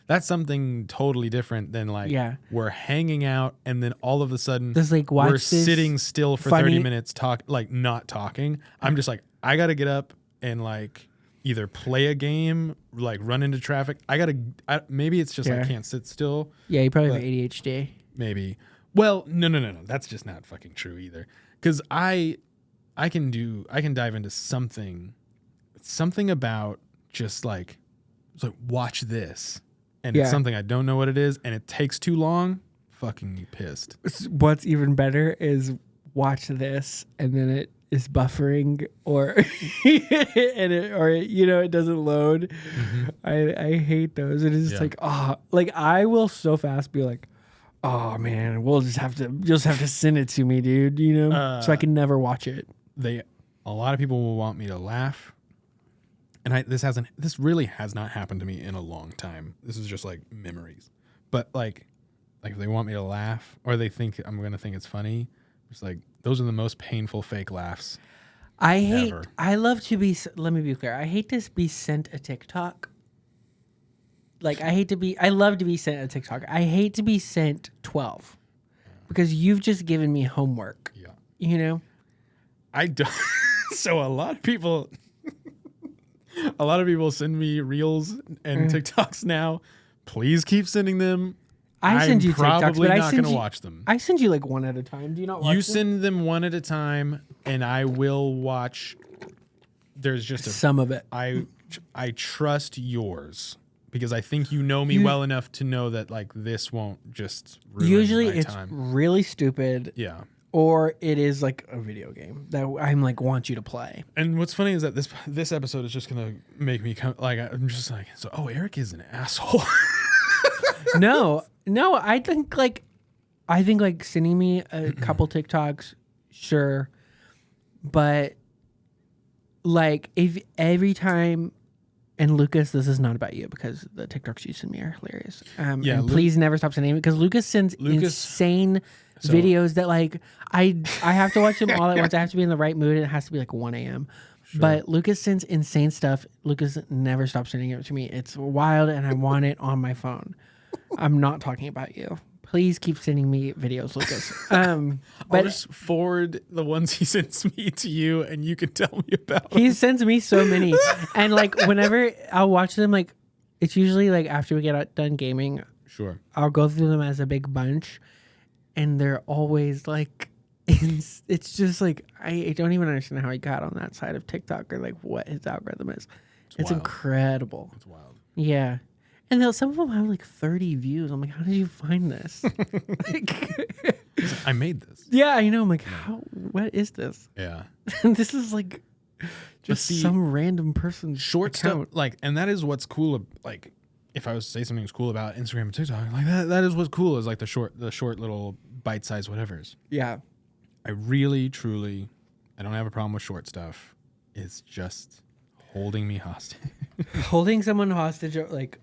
that's something totally different than like Yeah. we're hanging out and then all of a sudden Just, like, watch we're this sitting still for funny- 30 minutes not talking. I'm just like I got to get up and like either play a game, like run into traffic. Maybe it's just Yeah. I can't sit still. yeah, you probably have but- ADHD. Maybe. Well, no. That's just not fucking true either. Because I can dive into something about just like it's like watch this, and Yeah. it's something I don't know what it is, and it takes too long. Fucking pissed. What's even better is watch this and then it is buffering or it doesn't load. I hate those. It is Yeah. like like I will so fast be like, oh man, you'll just have to send it to me, dude. You know, so I can never watch it. A lot of people will want me to laugh, and this really has not happened to me in a long time. This is just like memories, but like if they want me to laugh or they think I'm gonna think it's funny, it's like those are the most painful fake laughs. Ever. I love to be, let me be clear. I hate to be sent a TikTok. Like I love to be sent a TikTok. I hate to be sent 12 because you've just given me homework. Yeah, You know? I don't. So a lot of people send me reels and TikToks now. Please keep sending them. I send you TikToks, probably but I not send going to you, watch them. I send you like one at a time. Do you not watch You them? send them one at a time, and I will watch. There's just Some of it. I trust yours because I think you know me well enough to know that like this won't just ruin Usually my it's time. really stupid Yeah. or it is like a video game that I'm like want you to play. And what's funny is that this episode is just gonna make me come like I'm just like Eric is an asshole. No, I think like sending me a couple TikToks, sure. But like if every time, and Lucas, this is not about you because the TikToks you send me are hilarious. Yeah, and please never stop sending me because Lucas sends insane So- videos that like I have to watch them all at once. I have to be in the right mood and it has to be like 1 a.m. But Lucas sends insane stuff. Lucas never stops sending it to me. It's wild and I want it on my phone. I'm not talking about you. Please keep sending me videos, Lucas. I'll But just forward the ones he sends me to you, and you can tell me about. he sends me so many. And like whenever I'll watch them, like it's usually like after we get done gaming, Sure. I'll go through them as a big bunch. And they're always like, it's just like, I don't even understand how he got on that side of TikTok or like what his algorithm is. It's wild. incredible. It's wild. Yeah. And some of them have like 30 views. I'm like, how did you find this? I made this. Yeah, I know. I'm like, what is this? Yeah. This is like just see, some random person's Short account. stuff, like, and that is what's cool. Like, if I was to say something was cool about Instagram and TikTok, like that is what's cool is like the short little bite-sized whatevers. Yeah. I really, truly, I don't have a problem with short stuff. It's just holding me hostage. Holding someone hostage, like,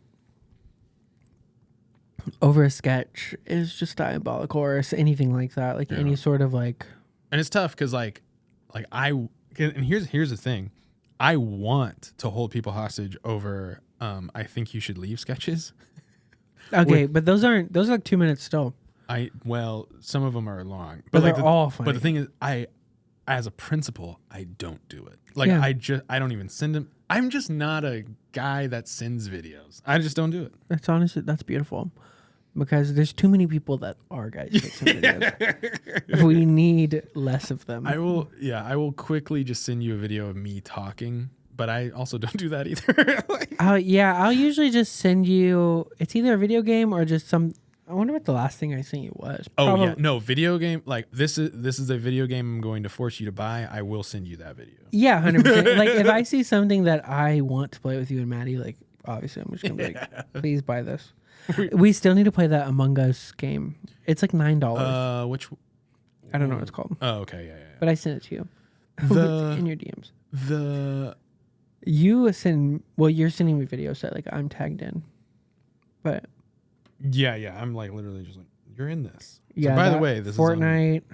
over a sketch is just diabolical or anything like that. Like any sort of like. And it's tough because and here's the thing, I want to hold people hostage over I think you should leave sketches. Okay, but those are like 2 minutes still. Some of them are long, But like they're all funny. But the thing is, as a principle, I don't do it. Like Yeah. I don't even send them. I'm just not a guy that sends videos. I just don't do it. That's beautiful. Because there's too many people that are guys that send videos. We need less of them. I will quickly just send you a video of me talking, but I also don't do that either. I'll usually just send you. It's either a video game or just some. I wonder what the last thing I sent you was. No, video game. Like this is a video game I'm going to force you to buy. I will send you that video. Yeah, 100%. Like if I see something that I want to play with you and Maddie, like obviously I'm just gonna be like, please buy this. We still need to play that Among Us game. It's like $9. Which I don't know what it's called. Oh, okay, yeah. But I sent it to you. In your DMs. You're sending me videos that like I'm tagged in. But yeah. I'm like literally just like, you're in this. Yeah. So by the way, this Fortnite.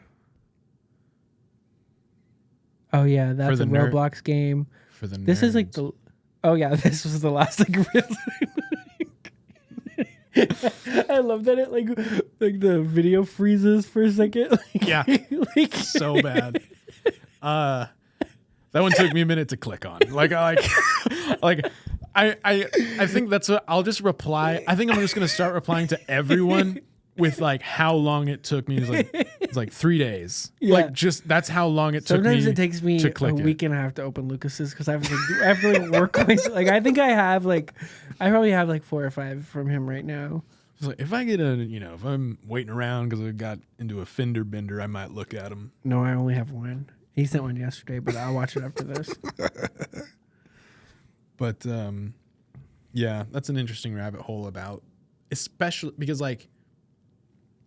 Oh yeah, that's a Roblox game. For the nerds. This is like the. Oh yeah, this was the last like really. I love that it like the video freezes for a second. Like, yeah, so bad. That one took me a minute to click on. I think that's what I'll just reply. I think I'm just gonna start replying to everyone with like how long it took me. It's like 3 days. Yeah. Like just that's how long it took me. Sometimes it takes me to click a week and a half to open Lucas's because I have to like work like I think I probably have like 4 or 5 from him right now. It's like if I get if I'm waiting around because I got into a fender bender, I might look at him. No, I only have one. He sent one yesterday, but I'll watch it after this. But yeah, that's an interesting rabbit hole about, especially because like,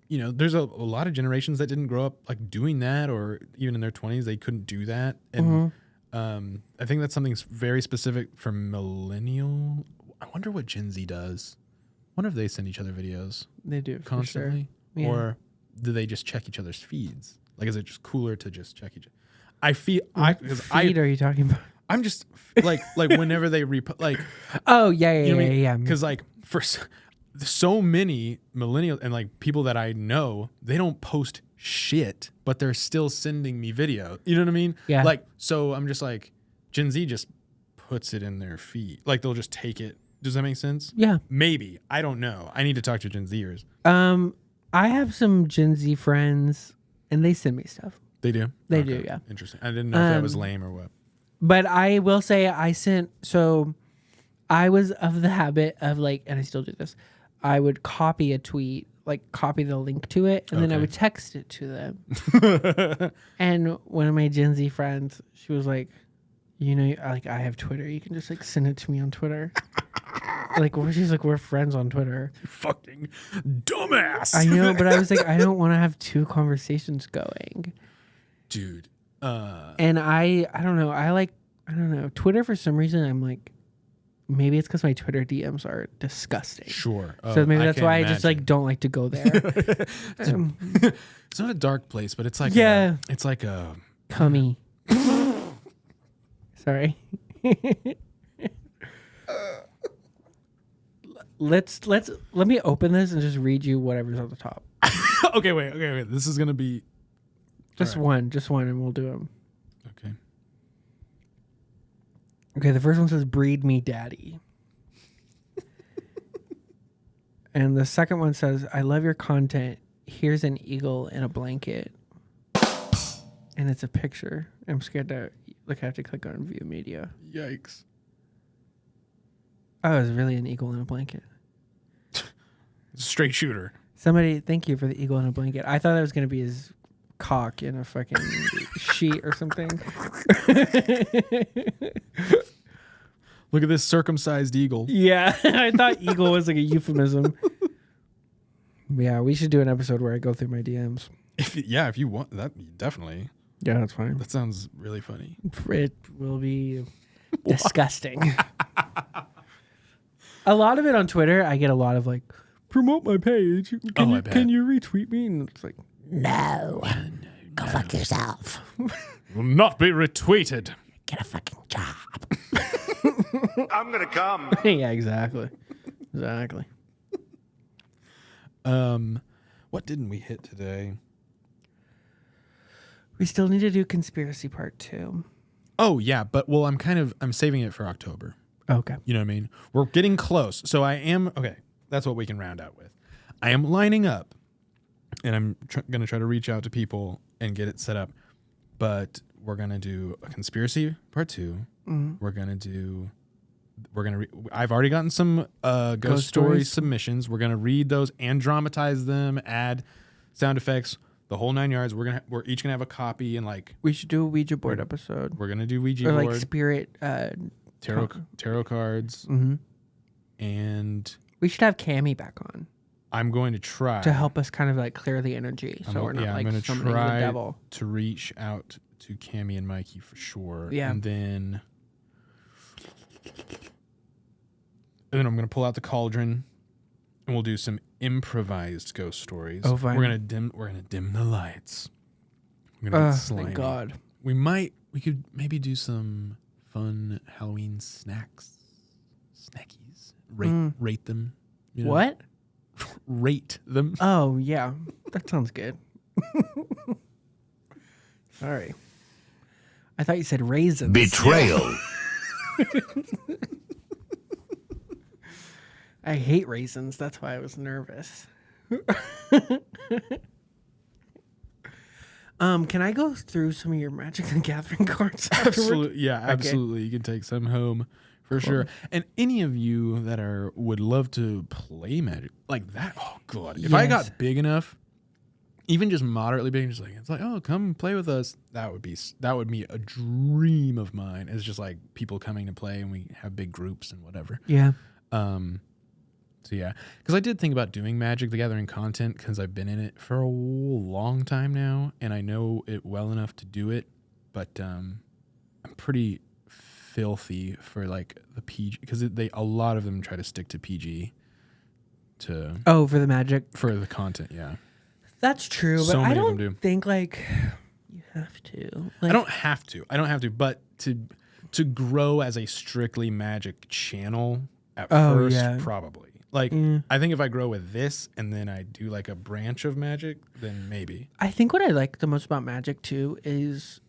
there's a lot of generations that didn't grow up like doing that, or even in their 20s they couldn't do that, and I think that's something very specific for millennial. I wonder what Gen Z does. I wonder if they send each other videos. They do constantly, for sure. Yeah. Or do they just check each other's feeds? Like, is it just cooler to just check each? I feel feed are you talking about? I'm just like whenever they like. Oh yeah. Because like for so many millennials and like people that I know, they don't post shit, but they're still sending me video. You know what I mean? Yeah. Like, so I'm just like, Gen Z just puts it in their feed. Like they'll just take it. Does that make sense? Yeah. Maybe. I don't know. I need to talk to Gen Zers. I have some Gen Z friends, and they send me stuff. They do? They do, yeah. Interesting. I didn't know if that was lame or what. But I will say I was of the habit of like, and I still do this, I would copy a tweet, like copy the link to it, and then I would text it to them. And one of my Gen Z friends, she was like, like I have Twitter. You can just like send it to me on Twitter. She's like, we're friends on Twitter. You fucking dumbass. I know, but I was like, I don't want to have 2 conversations going. Dude. And I don't know. I don't know. Twitter, for some reason, I'm like, maybe it's because my Twitter DMs are disgusting. Sure. So maybe that's why I just like don't like to go there. It's not a dark place, but it's like it's like a cummy. Sorry. Let me open this and just read you whatever's on the top. Okay, wait. This is gonna be just one, and we'll do them. Okay. Okay, the first one says "Breed me, daddy," and the second one says, "I love your content. Here's an eagle in a blanket," and it's a picture. I'm scared to look. I have to click on view media. Yikes! Oh, it's really an eagle in a blanket. Straight shooter. Somebody, thank you for the eagle in a blanket. I thought it was gonna be his cock in a fucking sheet or something. Look at this circumcised eagle. Yeah, I thought eagle was like a euphemism. Yeah, we should do an episode where I go through my DMs. If you want that, definitely. Yeah, that's fine. That sounds really funny. It will be disgusting. A lot of it on Twitter, I get a lot of like, promote my page. Can you retweet me? And it's like, No. Go fuck yourself. Will not be retweeted. Get a fucking job. I'm gonna come. yeah, exactly. What didn't we hit today? We still need to do conspiracy part 2. Oh yeah, but I'm saving it for October. Okay. You know what I mean? We're getting close. So that's what we can round out with. I am lining up, and I'm going to try to reach out to people and get it set up. But we're going to do a conspiracy part 2. Mm-hmm. I've already gotten some ghost story stories? submissions. We're going to read those and dramatize them, add sound effects, the whole 9 yards. We're each going to have a copy, and like We should do a Ouija board episode. we're going to do Ouija Or board, like spirit. tarot cards, Mm-hmm. and We should have Cammy back on I'm going to try to help us kind of like clear the energy, so we're not I'm like gonna summoning the try devil. to reach out to Cammy and Mikey for sure. Yeah. And then I'm gonna pull out the cauldron, and we'll do some improvised ghost stories. Oh, fine. We're gonna dim the lights. We're gonna get Oh slimy. my god. We could maybe do some fun Halloween snackies. Rate them. You know? What? Rate them. Oh yeah, that sounds good. Sorry, I thought you said raisins. Betrayal. I hate raisins. That's why I was nervous. Can I go through some of your Magic the Gathering cards? Absolutely, yeah, Okay. absolutely. You can take some home for sure. And any of you that would love to play Magic like that, oh god, if I Yes. got big enough, even just moderately big, just like it's like, oh, come play with us. That would be a dream of mine. It's just like people coming to play, and we have big groups and whatever. Yeah. So yeah, because I did think about doing Magic the Gathering content because I've been in it for a long time now, and I know it well enough to do it. But I'm pretty filthy for like the PG because a lot of them try to stick to PG to Oh, for the Magic. for the content. Yeah, That's true, So but I many of them don't do. think like you have to. Like, I don't have to, but to grow as a strictly Magic channel at first, yeah. probably. Like Yeah. I think if I grow with this and then I do like a branch of Magic, then maybe. I think what I like the most about Magic too is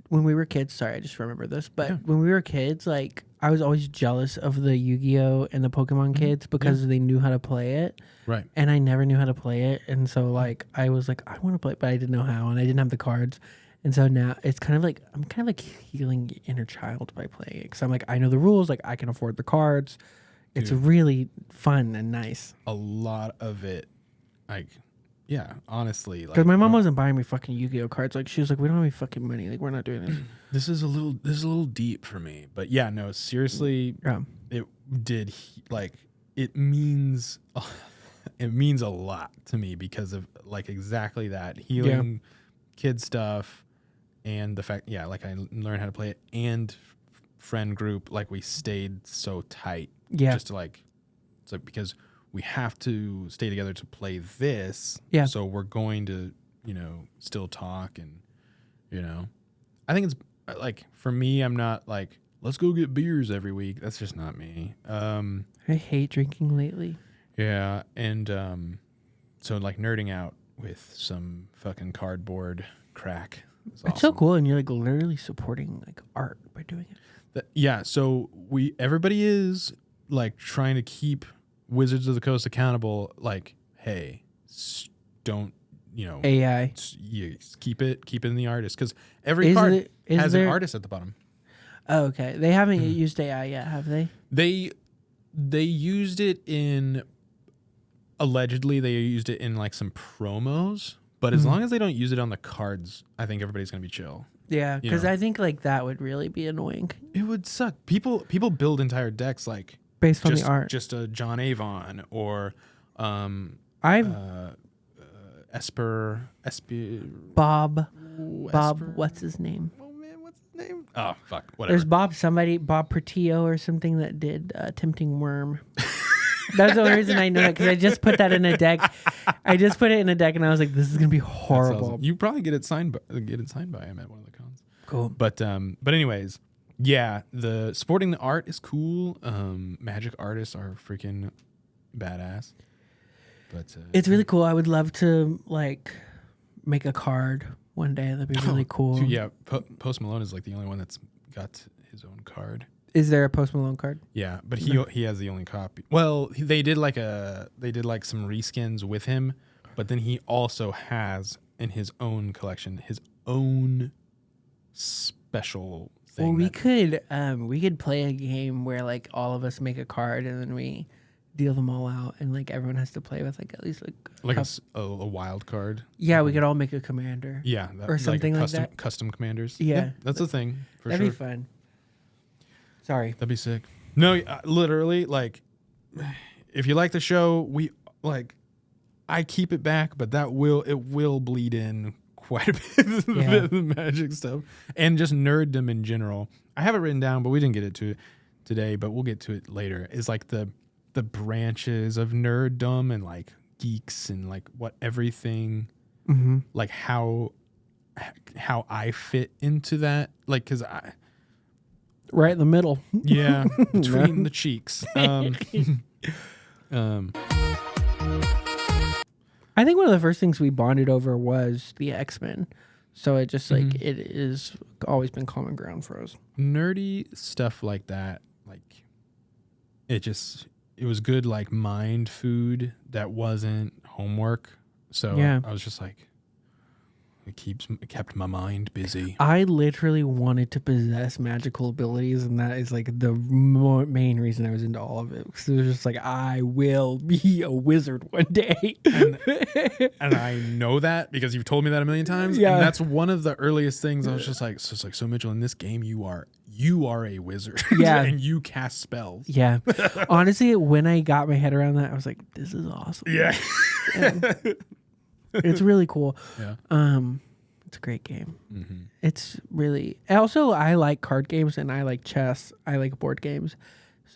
when we were kids. Sorry, I just remember this, but Yeah. when we were kids, like I was always jealous of the Yu-Gi-Oh and the Pokemon kids because they knew how to play it, Right. and I never knew how to play it, and so like I was like I want to play it, but I didn't know how, and I didn't have the cards, and so now it's kind of like I'm kind of like healing inner child by playing it because I'm like I know the rules, like I can afford the cards. It's Dude. really fun and nice. A lot of it, like, yeah, honestly, like Because my mom wasn't buying me fucking Yu-Gi-Oh cards. Like she was like, we don't have any fucking money. Like we're not doing this. this is a little deep for me, but yeah, no, seriously, Yeah. it did it means a lot to me because of like exactly that healing kid stuff and the fact like I learned how to play it and friend group, like we stayed so tight. Yeah. Just to like, it's like because we have to stay together to play this. Yeah. So we're going to, still talk and, I think it's like for me, I'm not like, let's go get beers every week. That's just not me. I hate drinking lately. Yeah. And so like nerding out with some fucking cardboard crack. It's so cool, and you're like literally supporting like art by doing it. Yeah, so everybody is like trying to keep Wizards of the Coast accountable. Like, hey, don't AI. keep it in the artist because every card has an artist at the bottom. Oh, okay. They haven't used AI yet, have they? They used it in allegedly they used it in like some promos, but as long as they don't use it on the cards, I think everybody's gonna be chill. Yeah, because know. I think like that would really be annoying It would suck. People build entire decks like based on the art. just a John Avon or I've Esper. Bob. Bob, Esper? what's his name? Oh man, what's his name? Oh fuck, whatever. There's Bob Portillo or something that did Tempting Worm. That's the only reason I know that because I just put that in a deck. I just put it in a deck and I was like, this is gonna be That's horrible. awesome. You probably get it signed by him at one of the cons. Cool. But anyways, yeah, the supporting the art is cool. Magic artists are freaking badass. But It's really cool. I would love to like make a card one day. That'd be really cool. Dude, yeah, Post Malone is like the only one that's got his own card. Is there a Post Malone card? Yeah, but he has the only copy. Well, they did like some reskins with him, but then he also has in his own collection his own special thing. Well, we could play a game where like all of us make a card and then we deal them all out, and like everyone has to play with like at least like a wild card. Yeah, we could all make a commander. Yeah, or something like that. Custom commanders. Yeah, that's a thing for that'd sure. be fun. Sorry, that'd be sick. No, literally, like, if you like the show, I keep it back, but it will bleed in quite a bit of the magic stuff and just nerddom in general. I have it written down, but we didn't get it to today, but we'll get to it later. Is like the branches of nerddom and like geeks and like what everything, like how I fit into that, like, because right in the middle. Yeah, between the cheeks. I think one of the first things we bonded over was the X-Men. So it just like it is always been common ground for us. Nerdy stuff like that, like it was good like mind food that wasn't homework. So yeah. I was just like, it kept my mind busy. I literally wanted to possess magical abilities, and that is like the main reason I was into all of it. Because it was just like, I will be a wizard one day. And I know that because you've told me that a million times. Yeah. And that's one of the earliest things I was just like, so Mitchell, in this game, you are a wizard. Yeah. And you cast spells. Yeah. Honestly, when I got my head around that, I was like, this is awesome. Yeah. It's really cool. Yeah. It's a great game. Mm-hmm. It's really also I like card games and I like chess. I like board games,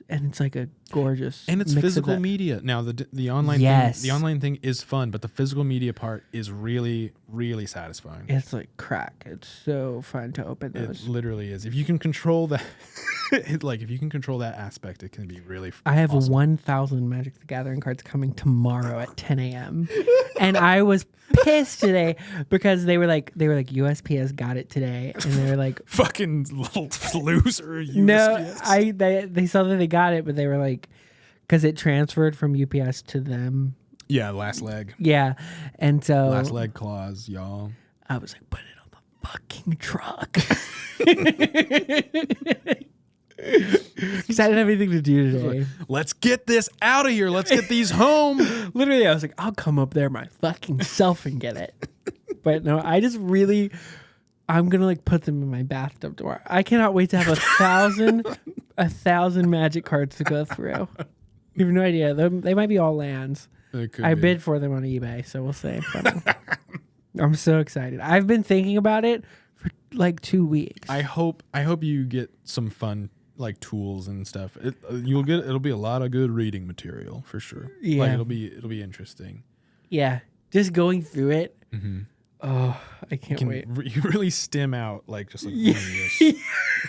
and it's like a gorgeous and it's mix of physical that. media. Now the online Yes. the online thing is fun, but the physical media part is really really satisfying. It's like crack. It's so fun to open those. It literally is. If you can control that, if you can control that aspect, it can be really. I have awesome. 1,000 Magic the Gathering cards coming tomorrow at 10 a.m. and I was pissed today because they were like USPS got it today, and they were like fucking little loser. USPS. No, they saw that they got it, but they were like, because it transferred from UPS to them. Yeah, last leg. Yeah, and so last leg clause, y'all. I was like, put it on the fucking truck. Because I didn't have anything to do today. Let's get this out of here. Let's get these home. Literally, I was like, I'll come up there my fucking self and get it. But no, I'm gonna like put them in my bathtub tomorrow. I cannot wait to have 1,000 magic cards to go through. You have no idea. They might be all lands. I bid for them on eBay, so we'll see. I'm so excited. I've been thinking about it for like 2 weeks. I hope you get some fun like tools and stuff. It'll be a lot of good reading material for sure. Yeah, like, it'll be interesting. Yeah, just going through it. Mm-hmm. Oh, I can't wait. You really stem out like just like this.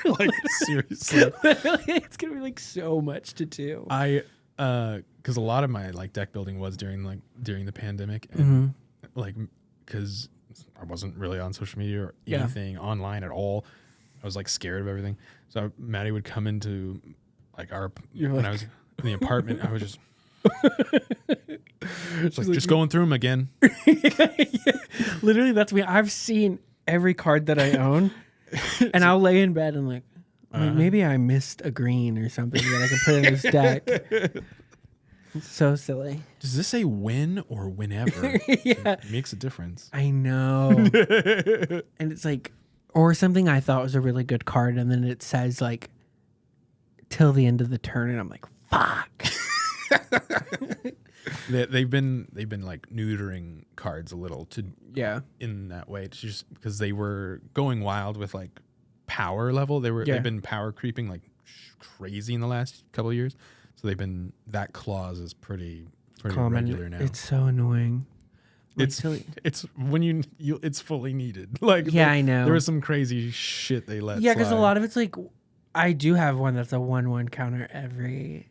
Like seriously, it's gonna be like so much to do. Because a lot of my like deck building was during the pandemic, and like because I wasn't really on social media or anything online at all. I was like scared of everything. So Maddie would come into like when I was in the apartment, I was just just going through them again. Literally, that's me. I've seen every card that I own, and I'll lay in bed and like maybe I missed a green or something that I can put in this deck. It's so silly. Does this say when or whenever? Yeah. It makes a difference. I know. And it's like, or something I thought was a really good card, and then it says like till the end of the turn, and I'm like, fuck. They've been like neutering cards a little in that way, just because they were going wild with like power level. They've been power creeping like crazy in the last couple of years. So that clause is pretty common. Regular now. It's so annoying. Like, it's when it's fully needed. Like I know there was some crazy shit they let. Yeah, because a lot of it's like I do have one that's a 1/1 counter every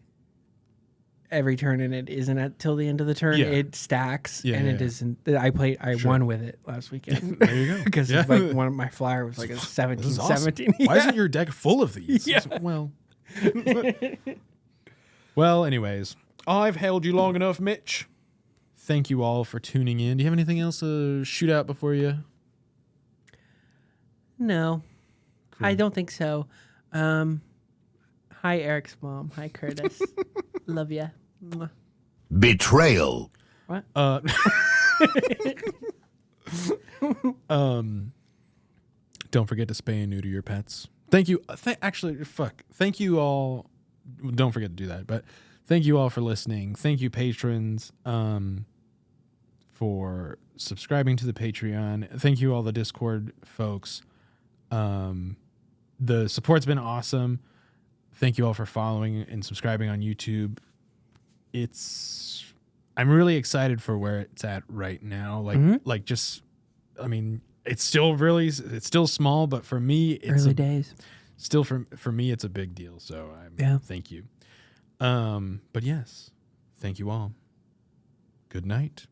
every turn and it isn't at till the end of the turn. Yeah. It stacks Yeah, and yeah, it yeah. isn't. I won with it last weekend. There you go. Because Yeah. like one of my flyer was like a This 17, is awesome. 17. Why isn't your deck full of these? Yeah. Well. Well, anyways, I've held you long enough, Mitch. Thank you all for tuning in. Do you have anything else to shoot out before you? No, I don't think so. Hi, Eric's mom. Hi, Curtis. Love ya. Mwah. Betrayal. What? Don't forget to spay and neuter your pets. Thank you. Thank you all. Don't forget to do that. But thank you all for listening. Thank you, patrons, for subscribing to the Patreon. Thank you all the Discord folks. The support's been awesome. Thank you all for following and subscribing on YouTube. I'm really excited for where it's at right now. It's still small, but for me, it's Early days. Still for me, it's a big deal. So thank you. But yes, thank you all. Good night.